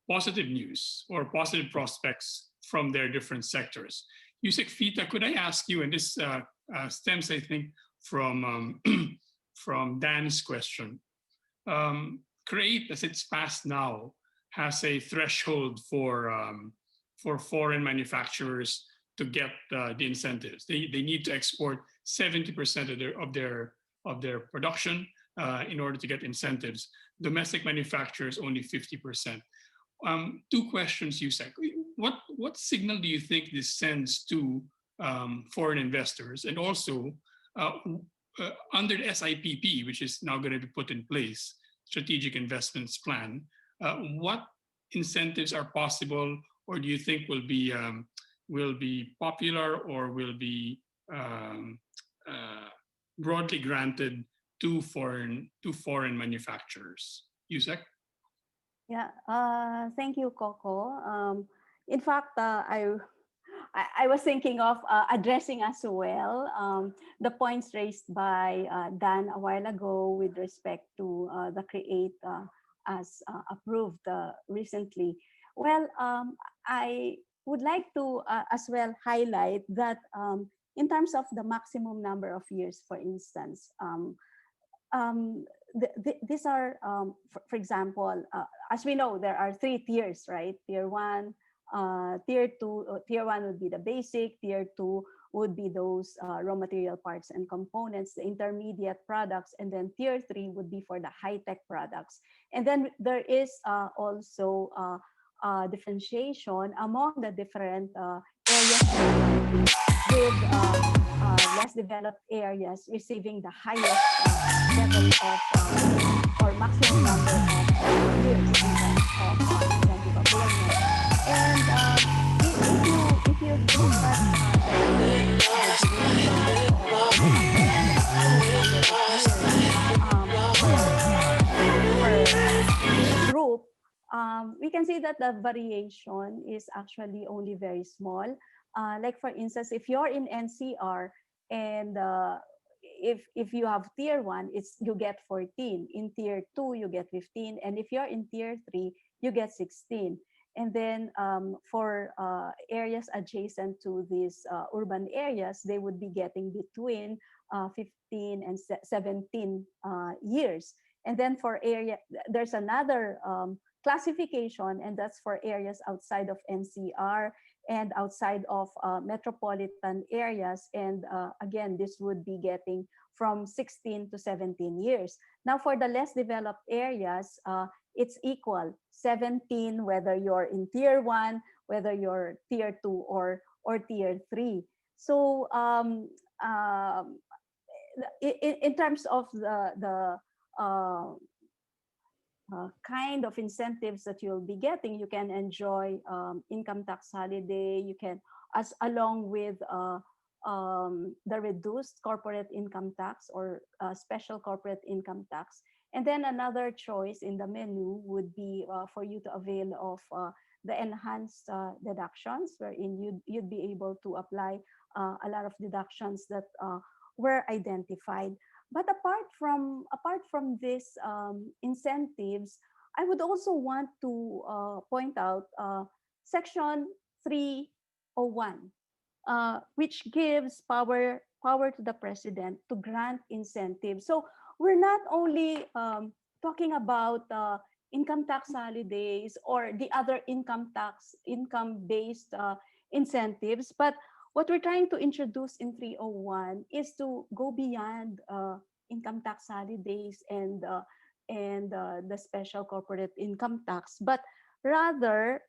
positive news or positive prospects from their different sectors. Yusek Fita, could I ask you, and this stems, I think, from from Dan's question. Create, as it's passed now, has a threshold for foreign manufacturers to get the incentives. They need to export 70% of their production in order to get incentives. Domestic manufacturers only 50%. Two questions, Yusek. What signal do you think this sends to foreign investors? And also, under the SIPP, which is now going to be put in place, Strategic Investments Plan, what incentives are possible, or do you think will be popular or will be broadly granted to foreign manufacturers? Yusek? Yeah, thank you, Coco. In fact, I was thinking of addressing as well the points raised by Dan a while ago with respect to the Create as approved recently. Well, I would like to as well highlight that in terms of the maximum number of years, for instance, these are, for example, as we know, there are 3 tiers, right? Tier 1, tier 2, tier 1 would be the basic, tier 2 would be those raw material parts and components, the intermediate products, and then tier 3 would be for the high-tech products. And then there is also differentiation among the different areas with less developed areas receiving the highest level of or maximum number of years in terms of incentive availment. And if you look at group, we can see that the variation is actually only very small. Like for instance, if you're in NCR and if you have tier 1, you get 14. In tier 2, you get 15. And if you're in tier 3, you get 16. And then for areas adjacent to these urban areas, they would be getting between 15 and 17 years. And then for area, there's another classification, and that's for areas outside of NCR and outside of metropolitan areas. And again, this would be getting from 16 to 17 years. Now, for the less developed areas, it's equal, 17, whether you're in tier 1, whether you're tier 2 or tier 3. So in terms of the kind of incentives that you'll be getting, you can enjoy income tax holiday, you can, as along with the reduced corporate income tax or special corporate income tax. And then another choice in the menu would be for you to avail of the enhanced deductions, wherein you'd be able to apply a lot of deductions that were identified. But apart from these incentives, I would also want to point out Section 301, which gives power to the president to grant incentives. So we're not only talking about income tax holidays or the other income-based incentives. But what we're trying to introduce in 301 is to go beyond income tax holidays and the special corporate income tax, but rather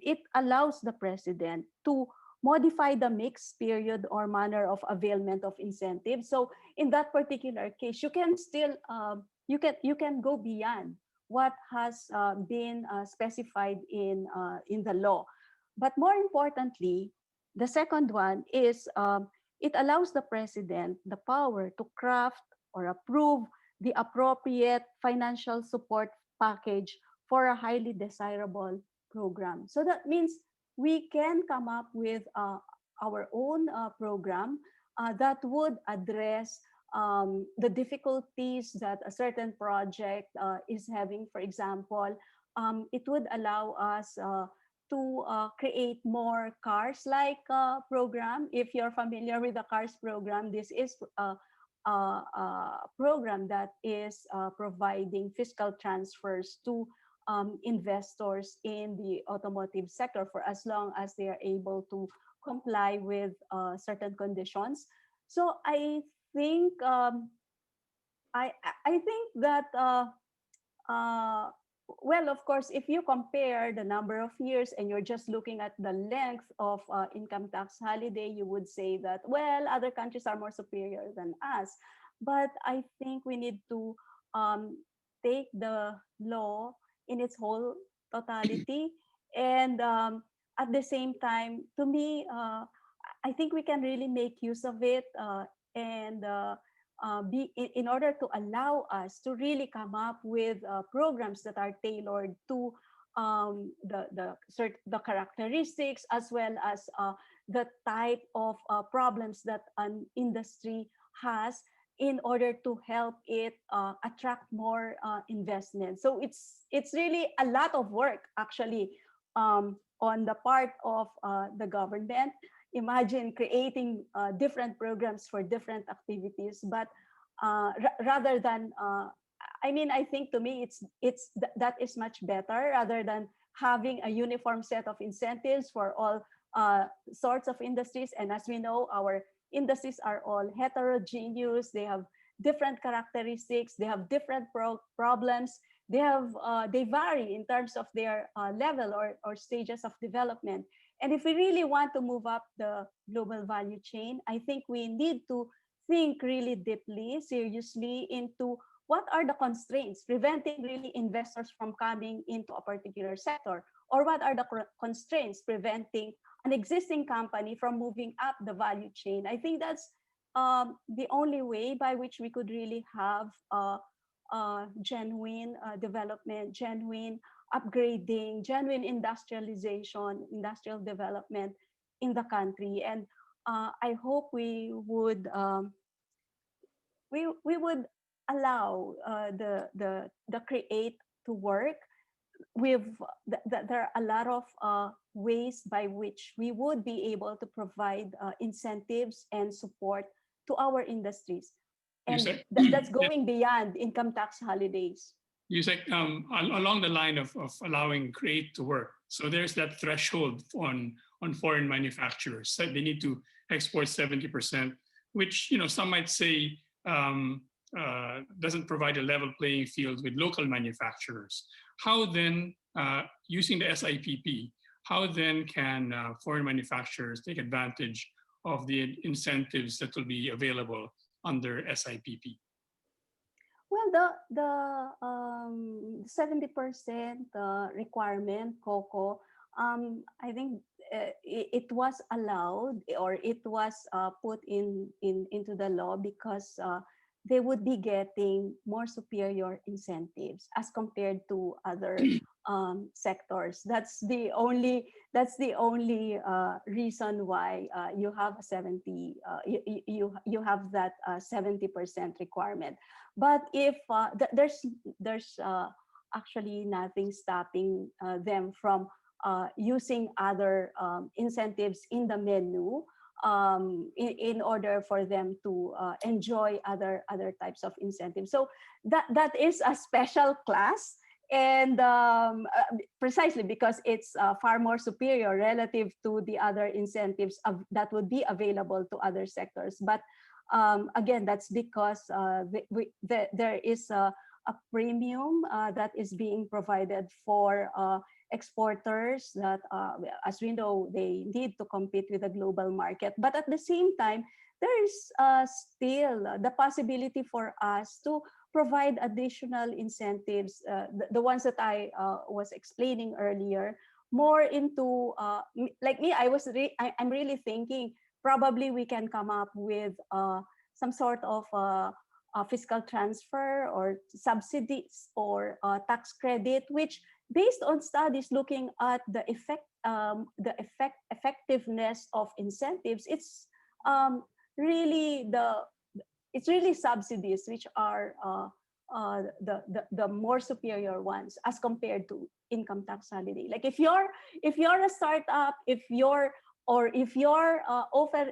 it allows the president to modify the mixed period or manner of availment of incentives. So in that particular case, you can still you can go beyond what has been specified in the law. But more importantly, the second one is it allows the president the power to craft or approve the appropriate financial support package for a highly desirable program. So that means we can come up with our own program that would address the difficulties that a certain project is having. For example, it would allow us to create more CARS-like program. If you're familiar with the CARS program, this is a program that is providing fiscal transfers to investors in the automotive sector for as long as they are able to comply with certain conditions. So I think I think that well, of course, if you compare the number of years and you're just looking at the length of income tax holiday, you would say that, well, other countries are more superior than us. But I think we need to take the law in its whole totality. And at the same time, to me, I think we can really make use of it and be in order to allow us to really come up with programs that are tailored to the characteristics as well as the type of problems that an industry has, in order to help it attract more investment. So it's really a lot of work actually on the part of the government. Imagine creating different programs for different activities, but rather than I mean, I think to me that is much better rather than having a uniform set of incentives for all sorts of industries. And as we know, our industries are all heterogeneous. They have different characteristics. They have different problems. They vary in terms of their level or stages of development. And if we really want to move up the global value chain, I think we need to think really deeply, seriously into what are the constraints preventing really investors from coming into a particular sector, or what are the constraints preventing an existing company from moving up the value chain. I think that's the only way by which we could really have genuine development, genuine upgrading, genuine industrialization, industrial development in the country. And I hope we would allow the create to work with there are a lot of ways by which we would be able to provide incentives and support to our industries, and that's going beyond income tax holidays. You said along the line of allowing create to work. So there's that threshold on foreign manufacturers. So they need to export 70%, which some might say doesn't provide a level playing field with local manufacturers. How then, using the SIPP, how then can foreign manufacturers take advantage of the incentives that will be available under SIPP? Well, the 70% requirement, Coco, I think it was allowed, or it was put into the law because they would be getting more superior incentives as compared to other sectors. That's the only reason why you have a 70 you have that 70% requirement. But if there's actually nothing stopping them from using other incentives in the menu in order for them to enjoy other types of incentives. So that is a special class, And precisely because it's far more superior relative to the other incentives that would be available to other sectors. But again, that's because there is a premium that is being provided for exporters that, as we know, they need to compete with the global market. But at the same time, there is still the possibility for us to provide additional incentives, the ones that I was explaining earlier, more into, like me, I'm really thinking probably we can come up with some sort of fiscal transfer or subsidies or tax credit, which based on studies looking at the effectiveness of incentives, it's really subsidies which are the more superior ones as compared to income tax holiday. Like if you're a startup, if you're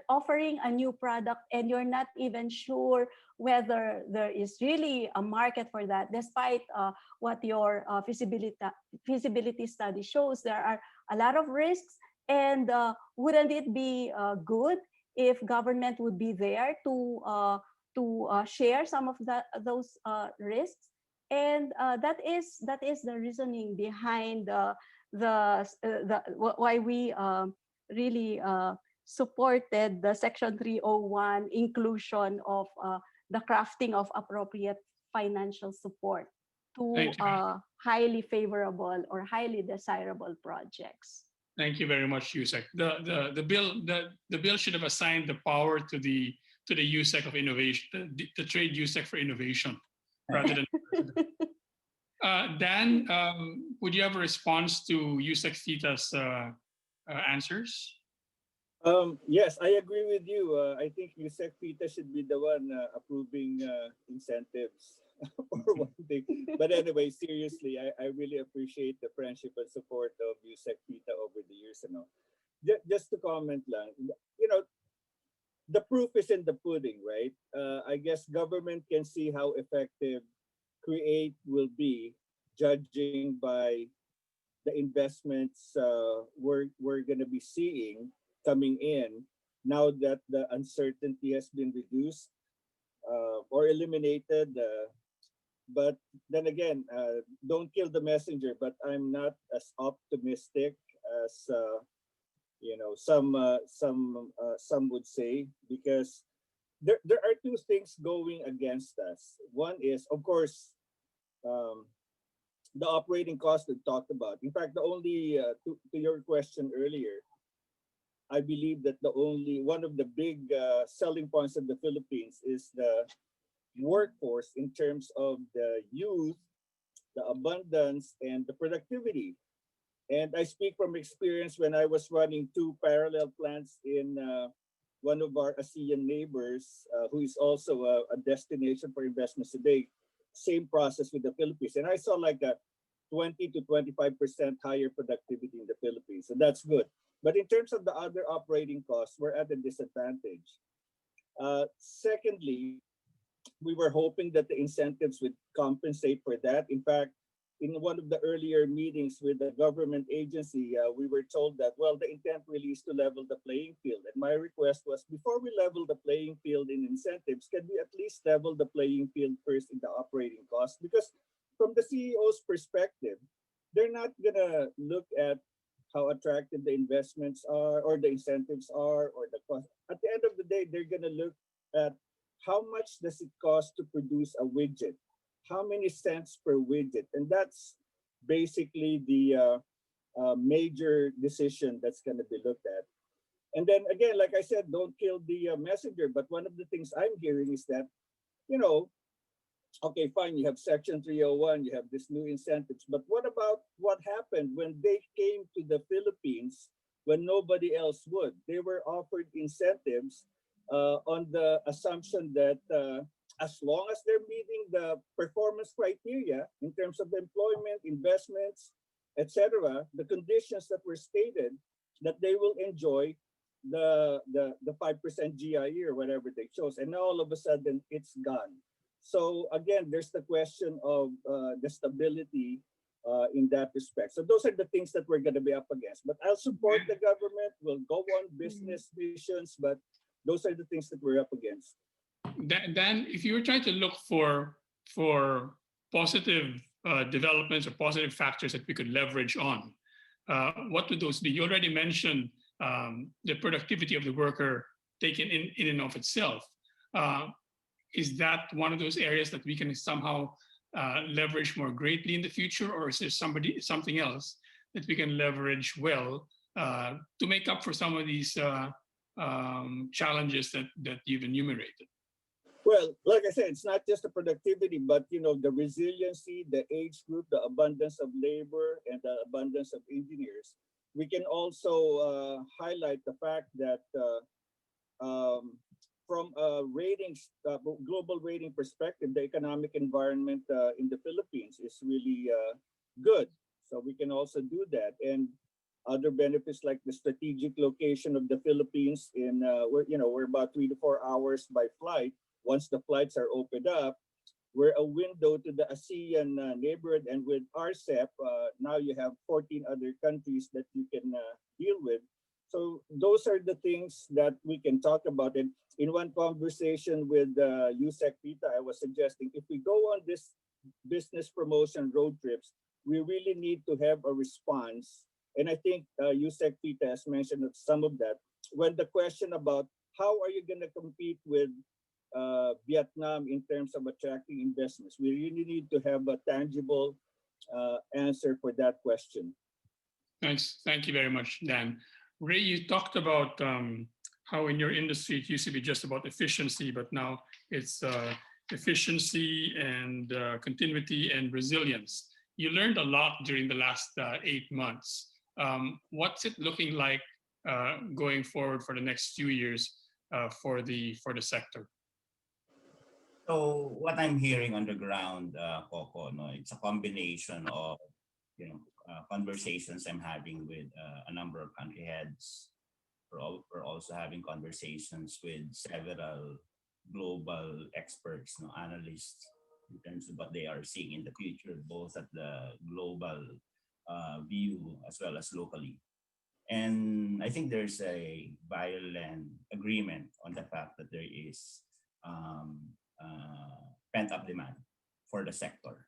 offering a new product and you're not even sure whether there is really a market for that, despite what your feasibility study shows, there are a lot of risks. And wouldn't it be good if government would be there to share some of those risks? And that is the reasoning behind why we really supported the Section 301 inclusion of the crafting of appropriate financial support to highly favorable or highly desirable projects. Thank you very much, USEC. The bill should have assigned the power to the USEC of innovation, the trade USEC for innovation, rather than. Dan, would you have a response to USEC Theta's answers? Yes, I agree with you. I think USEC Theta should be the one approving incentives or one thing. But anyway, seriously, I really appreciate the friendship and support of USEC Theta over the years. Just to comment lang, the proof is in the pudding, right? I guess government can see how effective CREATE will be, judging by the investments we're going to be seeing coming in now that the uncertainty has been reduced or eliminated. But then again, don't kill the messenger. But I'm not as optimistic as some would say, because there are two things going against us. One is, of course, the operating cost we talked about. In fact, the only to your question earlier, I believe that one of the big selling points of the Philippines is the workforce in terms of the youth, the abundance, and the productivity. And I speak from experience when I was running 2 parallel plants in one of our ASEAN neighbors, who is also a destination for investments today. Same process with the Philippines. And I saw like a 20 to 25% higher productivity in the Philippines. So that's good. But in terms of the other operating costs, we're at a disadvantage. Secondly, we were hoping that the incentives would compensate for that. In fact, in one of the earlier meetings with the government agency, we were told that, well, the intent really is to level the playing field. And my request was, before we level the playing field in incentives, can we at least level the playing field first in the operating costs? Because from the CEO's perspective, they're not going to look at how attractive the investments are or the incentives are or the cost. At the end of the day, they're going to look at how much does it cost to produce a widget? How many cents per widget? And that's basically the major decision that's going to be looked at. And then again, like I said, don't kill the messenger. But one of the things I'm hearing is that, okay, fine, you have Section 301, you have this new incentives. But what about what happened when they came to the Philippines when nobody else would? They were offered incentives on the assumption that as long as they're meeting the performance criteria in terms of employment, investments, etc., the conditions that were stated, that they will enjoy the 5% GIE or whatever they chose. And now all of a sudden it's gone. So again, there's the question of the stability in that respect. So those are the things that we're going to be up against. But I'll support the government. We'll go on business missions, but those are the things that we're up against. Dan, if you were trying to look for positive developments or positive factors that we could leverage on, what would those be? You already mentioned the productivity of the worker taken in and of itself. Is that one of those areas that we can somehow leverage more greatly in the future, or is there something else that we can leverage well to make up for some of these challenges that you've enumerated? Well, like I said, it's not just the productivity, but the resiliency, the age group, the abundance of labor, and the abundance of engineers. We can also highlight the fact that from a ratings, global rating perspective, the economic environment in the Philippines is really good. So we can also do that. And other benefits like the strategic location of the Philippines we're about 3 to 4 hours by flight. Once the flights are opened up, we're a window to the ASEAN neighborhood, and with RCEP, now you have 14 other countries that you can deal with. So those are the things that we can talk about. And in one conversation with USEC Pita, I was suggesting if we go on this business promotion road trips, we really need to have a response. And I think USEC Pita has mentioned some of that. When the question about how are you going to compete with Vietnam in terms of attracting investments, we really need to have a tangible answer for that question. Thanks. Thank you very much, Dan. Ray, you talked about how in your industry it used to be just about efficiency, but now it's efficiency and continuity and resilience. You learned a lot during the last 8 months. What's it looking like going forward for the next few years for the sector? So what I'm hearing on the ground, Coco, it's a combination of conversations I'm having with a number of country heads. We're also having conversations with several global experts, analysts, in terms of what they are seeing in the future, both at the global view as well as locally. And I think there's a violent agreement on the fact that there is pent-up demand for the sector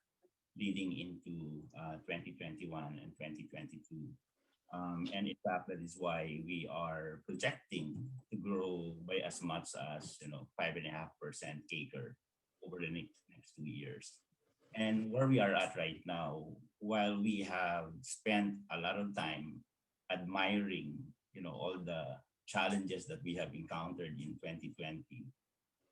leading into 2021 and 2022. And in fact, that is why we are projecting to grow by as much as 5.5% CAGR over the next 2 years. And where we are at right now, while we have spent a lot of time admiring all the challenges that we have encountered in 2020,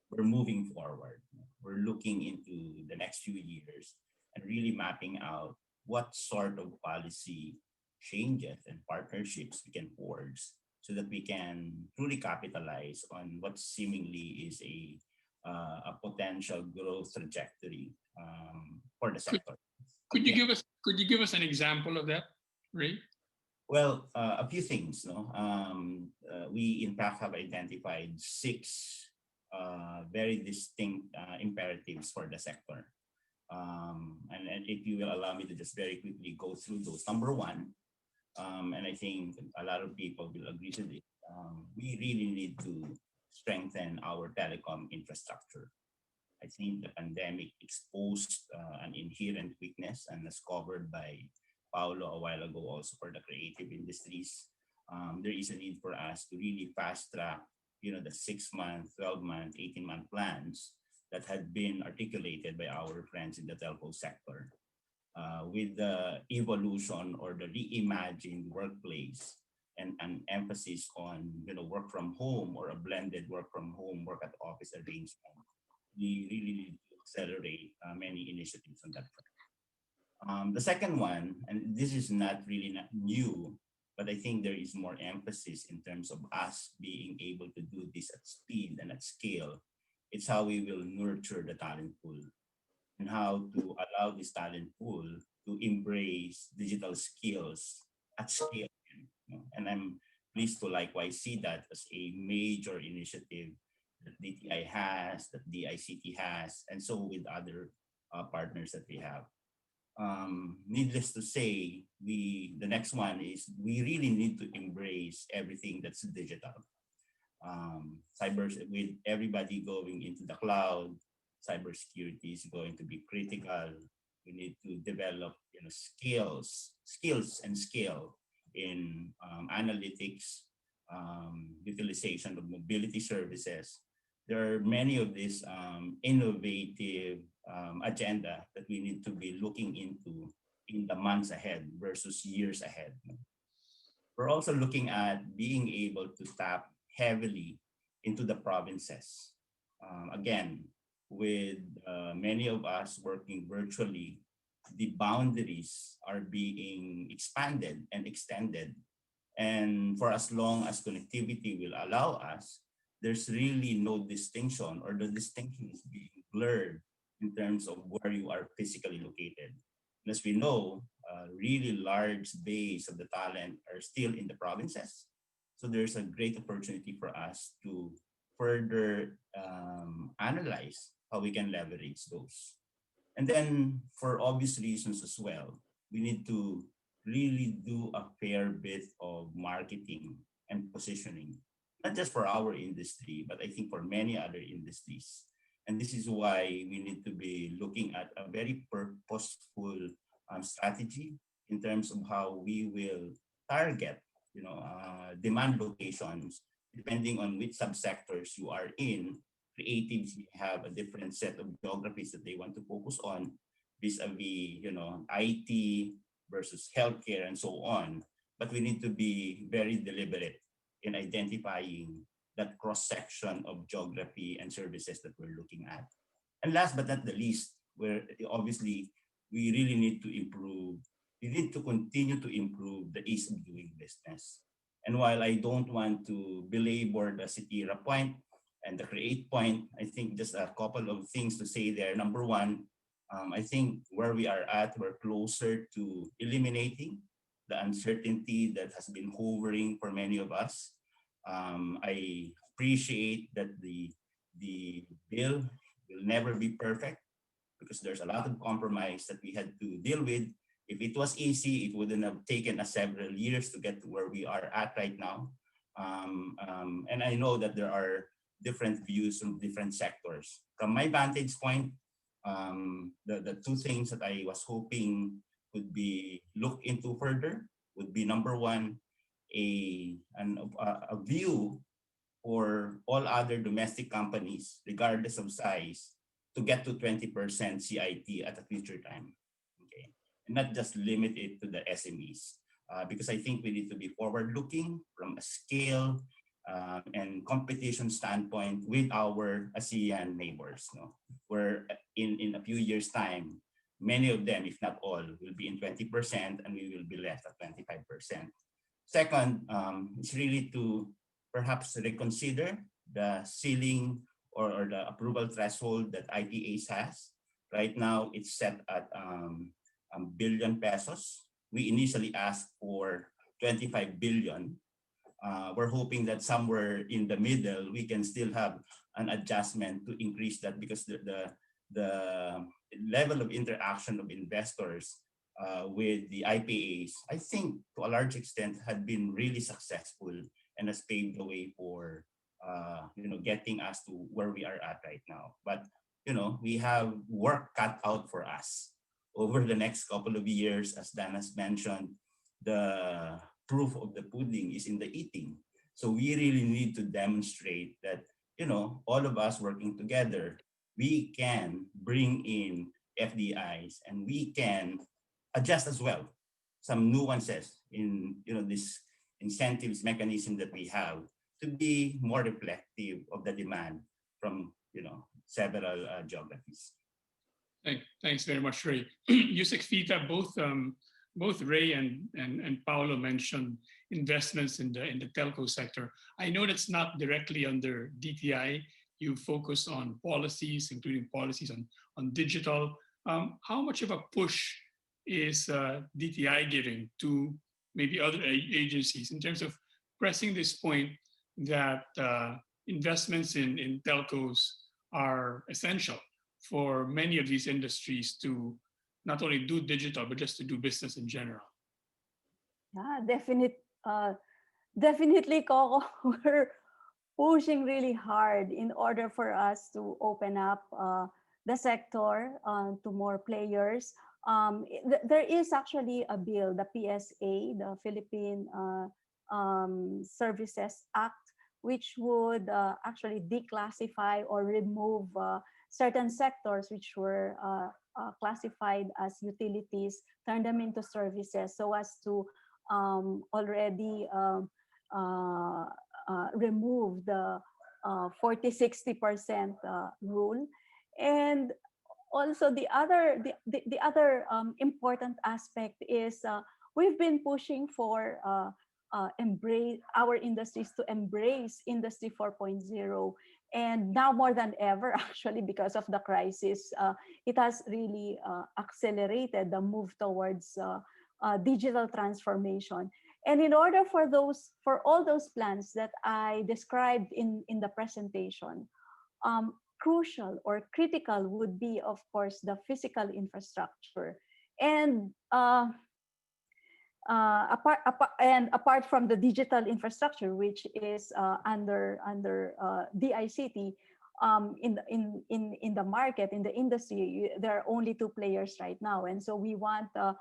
we're moving forward. We're looking into the next few years and really mapping out what sort of policy changes and partnerships we can forge so that we can truly capitalize on what seemingly is a potential growth trajectory for the sector. Could you give us an example of that, Ray? Well, a few things. We in fact have identified 6 very distinct imperatives for the sector. And if you will allow me to just very quickly go through those. Number 1, and I think a lot of people will agree to this, we really need to strengthen our telecom infrastructure. I think the pandemic exposed an inherent weakness, and as covered by Paulo a while ago also for the creative industries. There is a need for us to really fast track the 6-month, 12-month, 18-month plans that had been articulated by our friends in the telco sector. With the evolution or the reimagined workplace and an emphasis on work from home or a blended work from home, work at office arrangement, we really need to accelerate many initiatives on that front. The second one, and this is not new, but I think there is more emphasis in terms of us being able to do this at speed and at scale. It's how we will nurture the talent pool and how to allow this talent pool to embrace digital skills at scale. And I'm pleased to likewise see that as a major initiative that DTI has, that DICT has, and so with other partners that we have. needless to say, the next one is we really need to embrace everything that's digital. Cyber, with everybody going into the cloud, cybersecurity is going to be critical. We need to develop, skills and scale in analytics, utilization of mobility services. There are many of these innovative agenda that we need to be looking into in the months ahead versus years ahead. We're also looking at being able to tap heavily into the provinces. Again, with many of us working virtually, the boundaries are being expanded and extended. And for as long as connectivity will allow us, there's really no distinction, or the distinction is being blurred in terms of where you are physically located. And as we know, a really large base of the talent are still in the provinces. So there's a great opportunity for us to further analyze how we can leverage those. And then for obvious reasons as well, we need to really do a fair bit of marketing and positioning, not just for our industry, but I think for many other industries. And this is why we need to be looking at a very purposeful strategy in terms of how we will target, demand locations, depending on which subsectors you are in. Creatives have a different set of geographies that they want to focus on, vis-a-vis, IT versus healthcare and so on. But we need to be very deliberate in identifying that cross-section of geography and services that we're looking at. And last but not the least, where obviously we really need to improve, we need to continue to improve the ease of doing business. And while I don't want to belabor the Sitira point and the create point, I think just a couple of things to say there. Number one, I think where we are at, we're closer to eliminating the uncertainty that has been hovering for many of us. I appreciate that the bill will never be perfect, because there's a lot of compromise that we had to deal with. If it was easy, it wouldn't have taken us several years to get to where we are at right now. And I know that there are different views from different sectors. From my vantage point, the two things that I was hoping could be looked into further would be, number one, a view for all other domestic companies, regardless of size, to get to 20% CIT at a future time, okay? And not just limit it to the SMEs, because I think we need to be forward-looking from a scale and competition standpoint with our ASEAN neighbors, where in a few years' time, many of them, if not all, will be in 20% and we will be left at 25%. Second, it's really to perhaps reconsider the ceiling or the approval threshold that IPAs has. Right now, it's set at billion pesos. We initially asked for 25 billion. We're hoping that somewhere in the middle, we can still have an adjustment to increase that, because the level of interaction of investors with the IPAs, I think to a large extent had been really successful and has paved the way for getting us to where we are at right now. But we have work cut out for us over the next couple of years. As Dan has mentioned, the proof of the pudding is in the eating. So we really need to demonstrate that all of us working together, we can bring in FDIs and we can adjust as well some nuances in this incentives mechanism that we have to be more reflective of the demand from several geographies. Thanks very much, Ray. Yusek Fita, both Ray and Paolo mentioned investments in the telco sector. I know that's not directly under DTI. You focus on policies, including policies on digital. How much of a push is DTI giving to maybe other agencies in terms of pressing this point that investments in telcos are essential for many of these industries to not only do digital, but just to do business in general? Yeah, definitely, Coco. We're pushing really hard in order for us to open up the sector to more players. There is actually a bill, the PSA, the Philippine Services Act, which would actually declassify or remove certain sectors which were classified as utilities, turn them into services so as to already remove the 40-60% rule. And also the other important aspect is we've been pushing for embrace our industries to embrace Industry 4.0, and now more than ever actually because of the crisis, it has really accelerated the move towards digital transformation. And in order for all those plans that I described in the presentation, crucial or critical would be, of course, the physical infrastructure. And apart from the digital infrastructure, which is under DICT, in the market, in the industry, there are only two players right now, and so we want the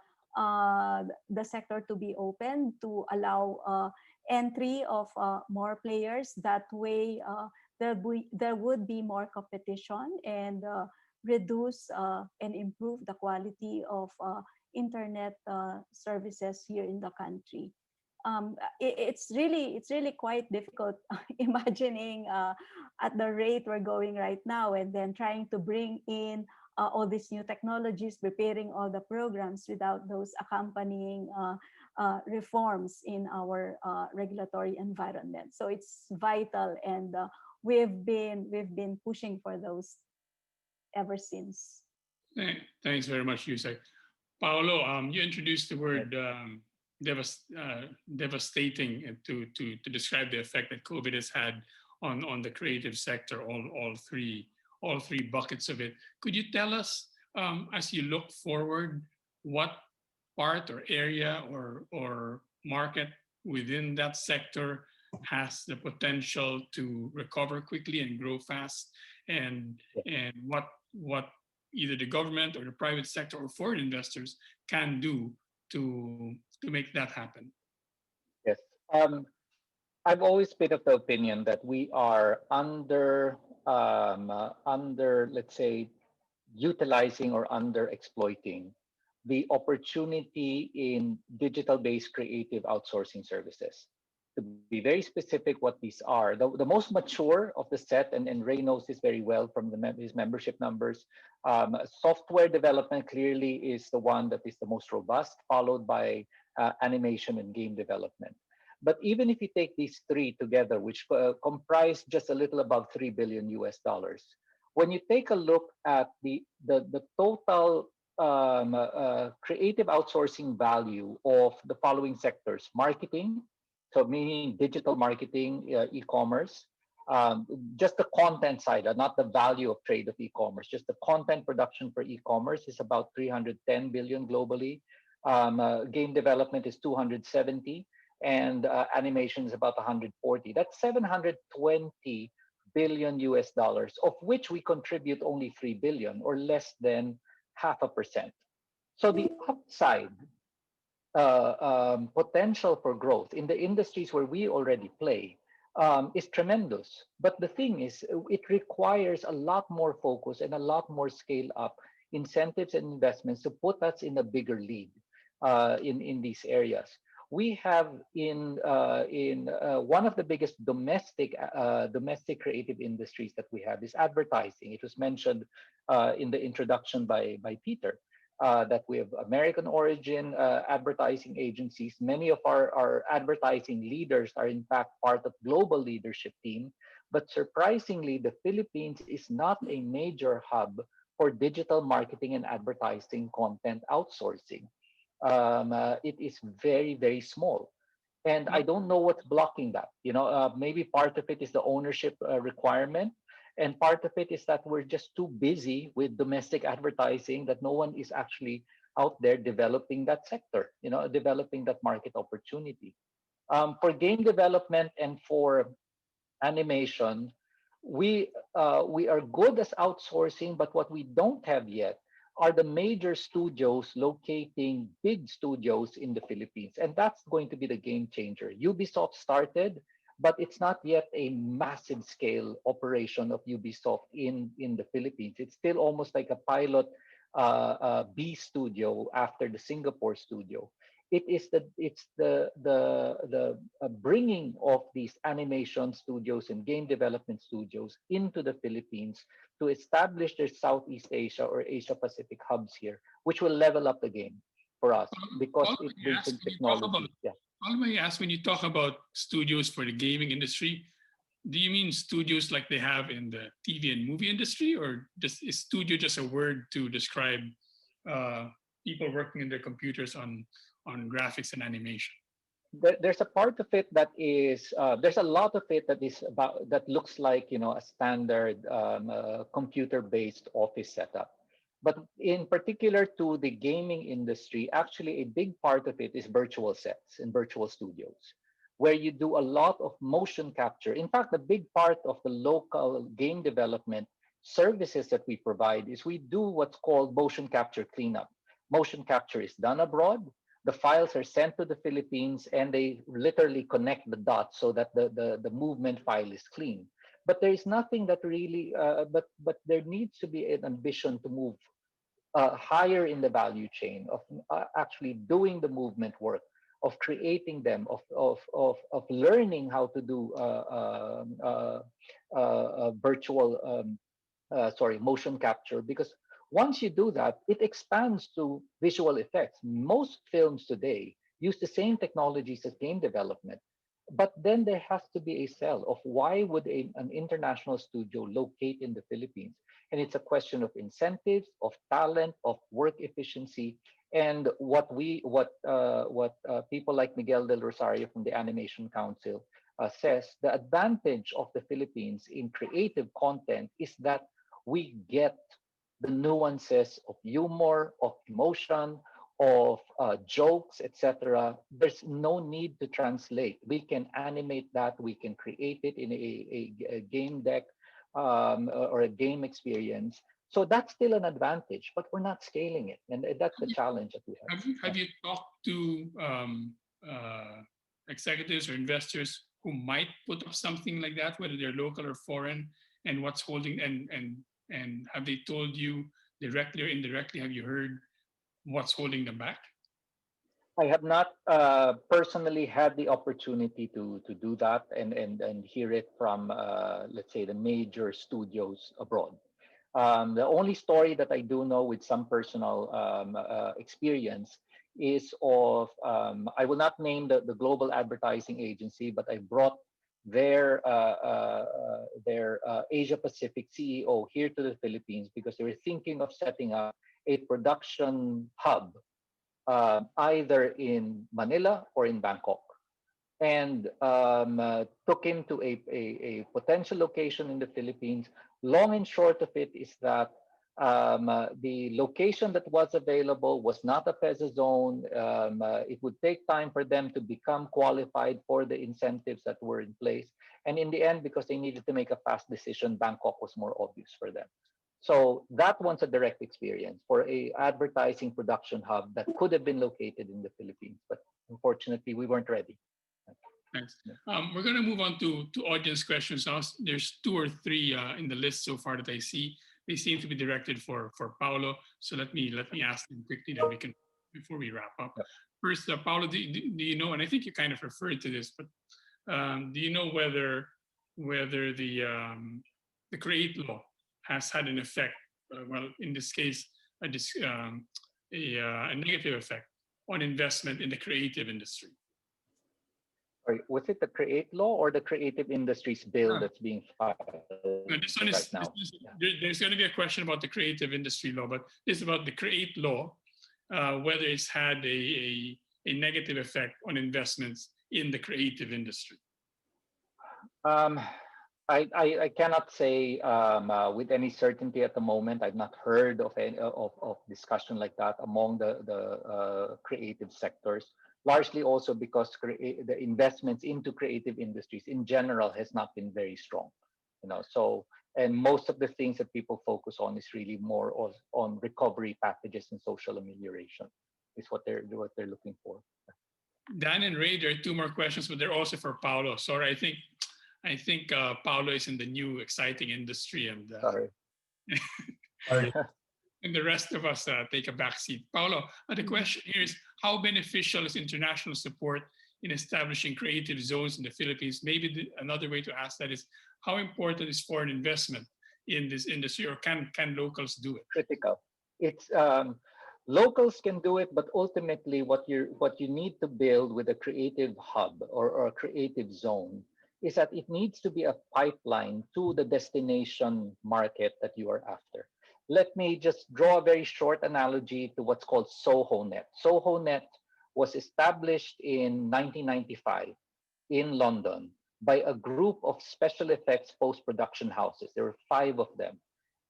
sector to be open to allow entry of more players. That way, there would be more competition and reduce and improve the quality of internet services here in the country. It's really quite difficult imagining at the rate we're going right now, and then trying to bring in all these new technologies, preparing all the programs without those accompanying reforms in our regulatory environment. So it's vital, and we've been pushing for those ever since. Thanks very much, Yusek. Paolo, you introduced the word devastating to describe the effect that COVID has had on the creative sector, all three buckets of it. Could you tell us, as you look forward, what part or area or market within that sector has the potential to recover quickly and grow fast, and what either the government or the private sector or foreign investors can do to make that happen? Yes. I've always been of the opinion that we are under, let's say, utilizing or under exploiting the opportunity in digital-based creative outsourcing services. To be very specific what these are, the most mature of the set, and Ray knows this very well from his membership numbers, software development clearly is the one that is the most robust, followed by animation and game development. But even if you take these three together, which comprise just a little above $3 billion US, when you take a look at the total creative outsourcing value of the following sectors: marketing, so meaning digital marketing, e-commerce, just the content side, not the value of trade of e-commerce, just the content production for e-commerce is about 310 billion globally. Game development is 270, and animation is about 140. That's 720 billion US dollars, of which we contribute only 3 billion, or less than 0.5%. So the upside potential for growth in the industries where we already play is tremendous. But the thing is, it requires a lot more focus and a lot more scale up incentives and investments to put us in a bigger lead in these areas. We have in one of the biggest domestic creative industries that we have is advertising. It was mentioned in the introduction by Peter. That we have American origin advertising agencies. Many of our advertising leaders are in fact part of global leadership team. But surprisingly, the Philippines is not a major hub for digital marketing and advertising content outsourcing. It is very, very small. And I don't know what's blocking that. Maybe part of it is the ownership requirement. And part of it is that we're just too busy with domestic advertising that no one is actually out there developing that sector, developing that market opportunity. For game development and for animation, we are good as outsourcing, but what we don't have yet are the major studios locating big studios in the Philippines, and that's going to be the game changer. Ubisoft started, but it's not yet a massive scale operation of Ubisoft in the Philippines. It's still almost like a pilot B studio after the Singapore studio. It's the bringing of these animation studios and game development studios into the Philippines to establish their Southeast Asia or Asia Pacific hubs here, which will level up the game for us because it brings in technology. Let me ask, when you talk about studios for the gaming industry, do you mean studios like they have in the TV and movie industry, or is studio just a word to describe people working in their computers on graphics and animation? There's a part of it that is there's a lot of it that is about that looks like a standard computer-based office setup, but in particular to the gaming industry, actually a big part of it is virtual sets and virtual studios, where you do a lot of motion capture. In fact, a big part of the local game development services that we provide is we do what's called motion capture cleanup. Motion capture is done abroad. The files are sent to the Philippines, and they literally connect the dots so that the movement file is clean. But there is nothing that really, but there needs to be an ambition to move higher in the value chain of actually doing the movement work, of creating them, of learning how to do motion capture, because once you do that, it expands to visual effects. Most films today use the same technologies as game development, but then there has to be a sell of why would an international studio locate in the Philippines? And it's a question of incentives, of talent, of work efficiency, and what people like Miguel del Rosario from the Animation Council says, the advantage of the Philippines in creative content is that we get the nuances of humor, of emotion, of jokes, etc. There's no need to translate. We can animate that. We can create it in a game deck or a game experience. So that's still an advantage, but we're not scaling it, and that's the challenge that we have. Have you talked to executives or investors who might put up something like that, whether they're local or foreign, and what's holding and have they told you directly or indirectly? Have you heard what's holding them back? I have not personally had the opportunity to do that and hear it from, let's say, the major studios abroad. The only story that I do know with some personal experience is of, I will not name the global advertising agency, but I brought their Asia Pacific CEO here to the Philippines because they were thinking of setting up a production hub either in Manila or in Bangkok, and took him to a potential location in the Philippines. Long and short of it is that the location that was available was not a PEZA zone. It would take time for them to become qualified for the incentives that were in place. And in the end, because they needed to make a fast decision, Bangkok was more obvious for them. So that one's a direct experience for a advertising production hub that could have been located in the Philippines, but unfortunately we weren't ready. Thanks. We're going to move on to audience questions now. There's 2 or 3 in the list so far that I see. They seem to be directed for Paolo. So let me ask them quickly, then we can, before we wrap up. First, Paolo, do you know? And I think you kind of referred to this, but do you know whether the Create Law has had an effect? Well, in this case, a negative effect on investment in the creative industry. Sorry, was it the Create Law or the Creative Industries Bill that's being filed this one is, right now? There's going to be a question about the creative industry law, but this is about the Create Law, whether it's had a negative effect on investments in the creative industry. I cannot say with any certainty at the moment. I've not heard of any of discussion like that among the creative sectors. Largely also because the investments into creative industries in general has not been very strong. So and most of the things that people focus on is really more on recovery packages and social amelioration is what they're looking for. Dan and Ray, there are two more questions, but they're also for Paolo. Sorry, I think Paolo is in the new exciting industry, and Sorry. and the rest of us take a back seat. Paolo, the question here is, how beneficial is international support in establishing creative zones in the Philippines? Maybe another way to ask that is, how important is foreign investment in this industry, or can locals do it? Critical. It's locals can do it, but ultimately what you need to build with a creative hub or a creative zone is that it needs to be a pipeline to the destination market that you are after. Let me just draw a very short analogy to what's called SohoNet. SohoNet was established in 1995 in London by a group of special effects post-production houses. There were 5 of them.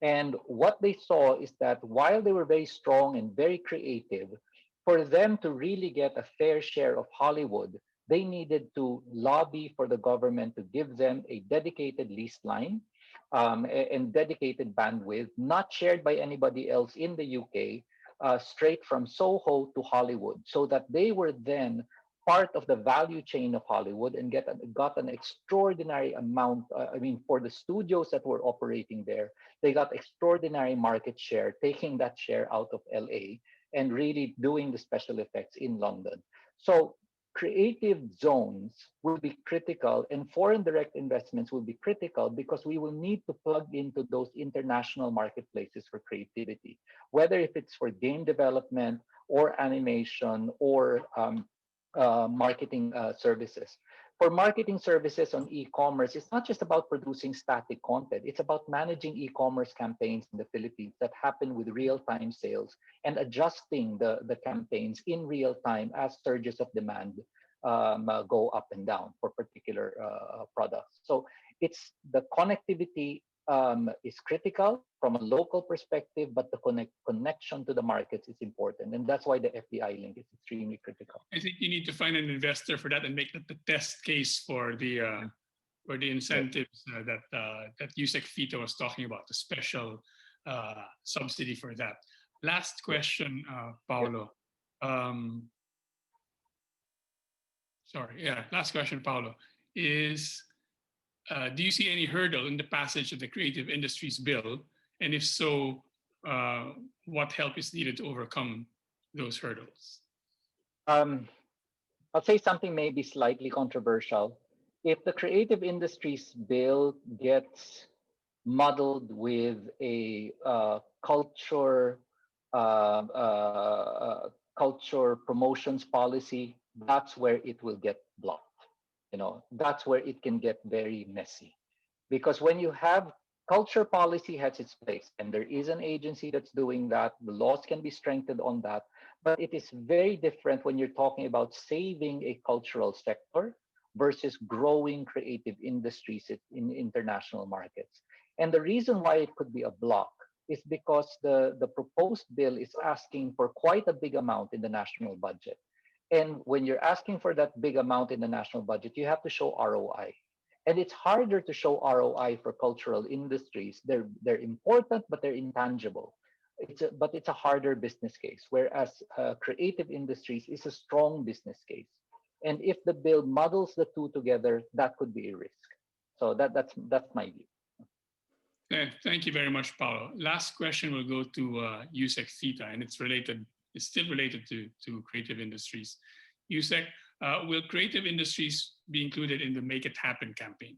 And what they saw is that while they were very strong and very creative, for them to really get a fair share of Hollywood, they needed to lobby for the government to give them a dedicated lease line and dedicated bandwidth, not shared by anybody else in the UK, straight from Soho to Hollywood, so that they were then part of the value chain of Hollywood and got an extraordinary amount. For the studios that were operating there, they got extraordinary market share, taking that share out of LA and really doing the special effects in London. So creative zones will be critical, and foreign direct investments will be critical because we will need to plug into those international marketplaces for creativity, whether if it's for game development or animation or marketing services. For marketing services on e-commerce, it's not just about producing static content. It's about managing e-commerce campaigns in the Philippines that happen with real-time sales and adjusting the campaigns in real time as surges of demand go up and down for particular products. So it's the connectivity is critical from a local perspective, but the connection to the markets is important. And that's why the FDI link is extremely critical. I think you need to find an investor for that and make that the test case for the incentives that Yusek Fito was talking about, the special subsidy for that. Last question, Paolo. Last question, Paolo, is do you see any hurdle in the passage of the Creative Industries Bill? And if so, what help is needed to overcome those hurdles? I'll say something maybe slightly controversial. If the Creative Industries Bill gets muddled with a culture promotions policy, that's where it will get blocked. That's where it can get very messy. Because when you have culture policy has its place, and there is an agency that's doing that, the laws can be strengthened on that, but it is very different when you're talking about saving a cultural sector versus growing creative industries in international markets. And the reason why it could be a block is because the proposed bill is asking for quite a big amount in the national budget. And when you're asking for that big amount in the national budget, you have to show ROI. And it's harder to show ROI for cultural industries. They're important, but they're intangible. But it's a harder business case, whereas creative industries is a strong business case. And if the bill muddles the two together, that could be a risk. So that's my view. Thank you very much, Paolo. Last question will go to Yusek Fita, and it's still related to creative industries. Yusek, will creative industries be included in the Make It Happen campaign?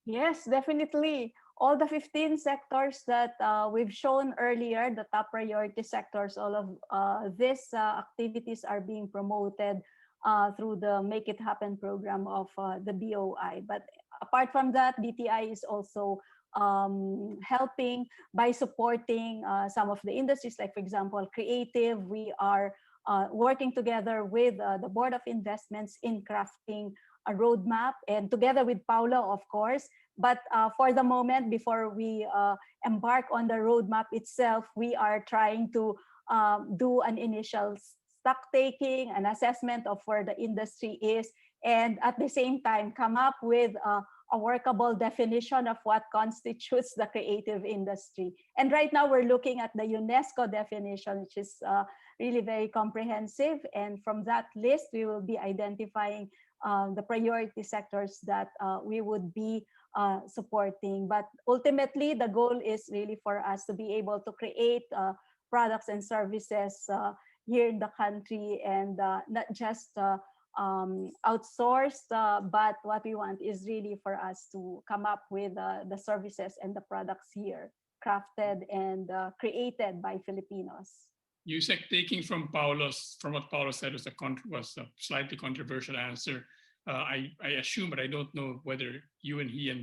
Yes, definitely. All the 15 sectors that we've shown earlier, the top priority sectors, all of these activities are being promoted through the Make It Happen program of the BOI. But apart from that, DTI is also helping by supporting some of the industries, like, for example, creative. We are working together with the Board of Investments in crafting a roadmap, and together with Paolo, of course, But for the moment, before we embark on the roadmap itself, we are trying to do an initial stock taking, an assessment of where the industry is, and at the same time come up with a workable definition of what constitutes the creative industry. And right now we're looking at the UNESCO definition, which is really very comprehensive. And from that list, we will be identifying the priority sectors that we would be supporting. But ultimately, the goal is really for us to be able to create products and services here in the country, and not just outsourced, but what we want is really for us to come up with the services and the products here, crafted and created by Filipinos. Yusek, taking from what Paulo said was a slightly controversial answer. I assume, but I don't know whether you and he and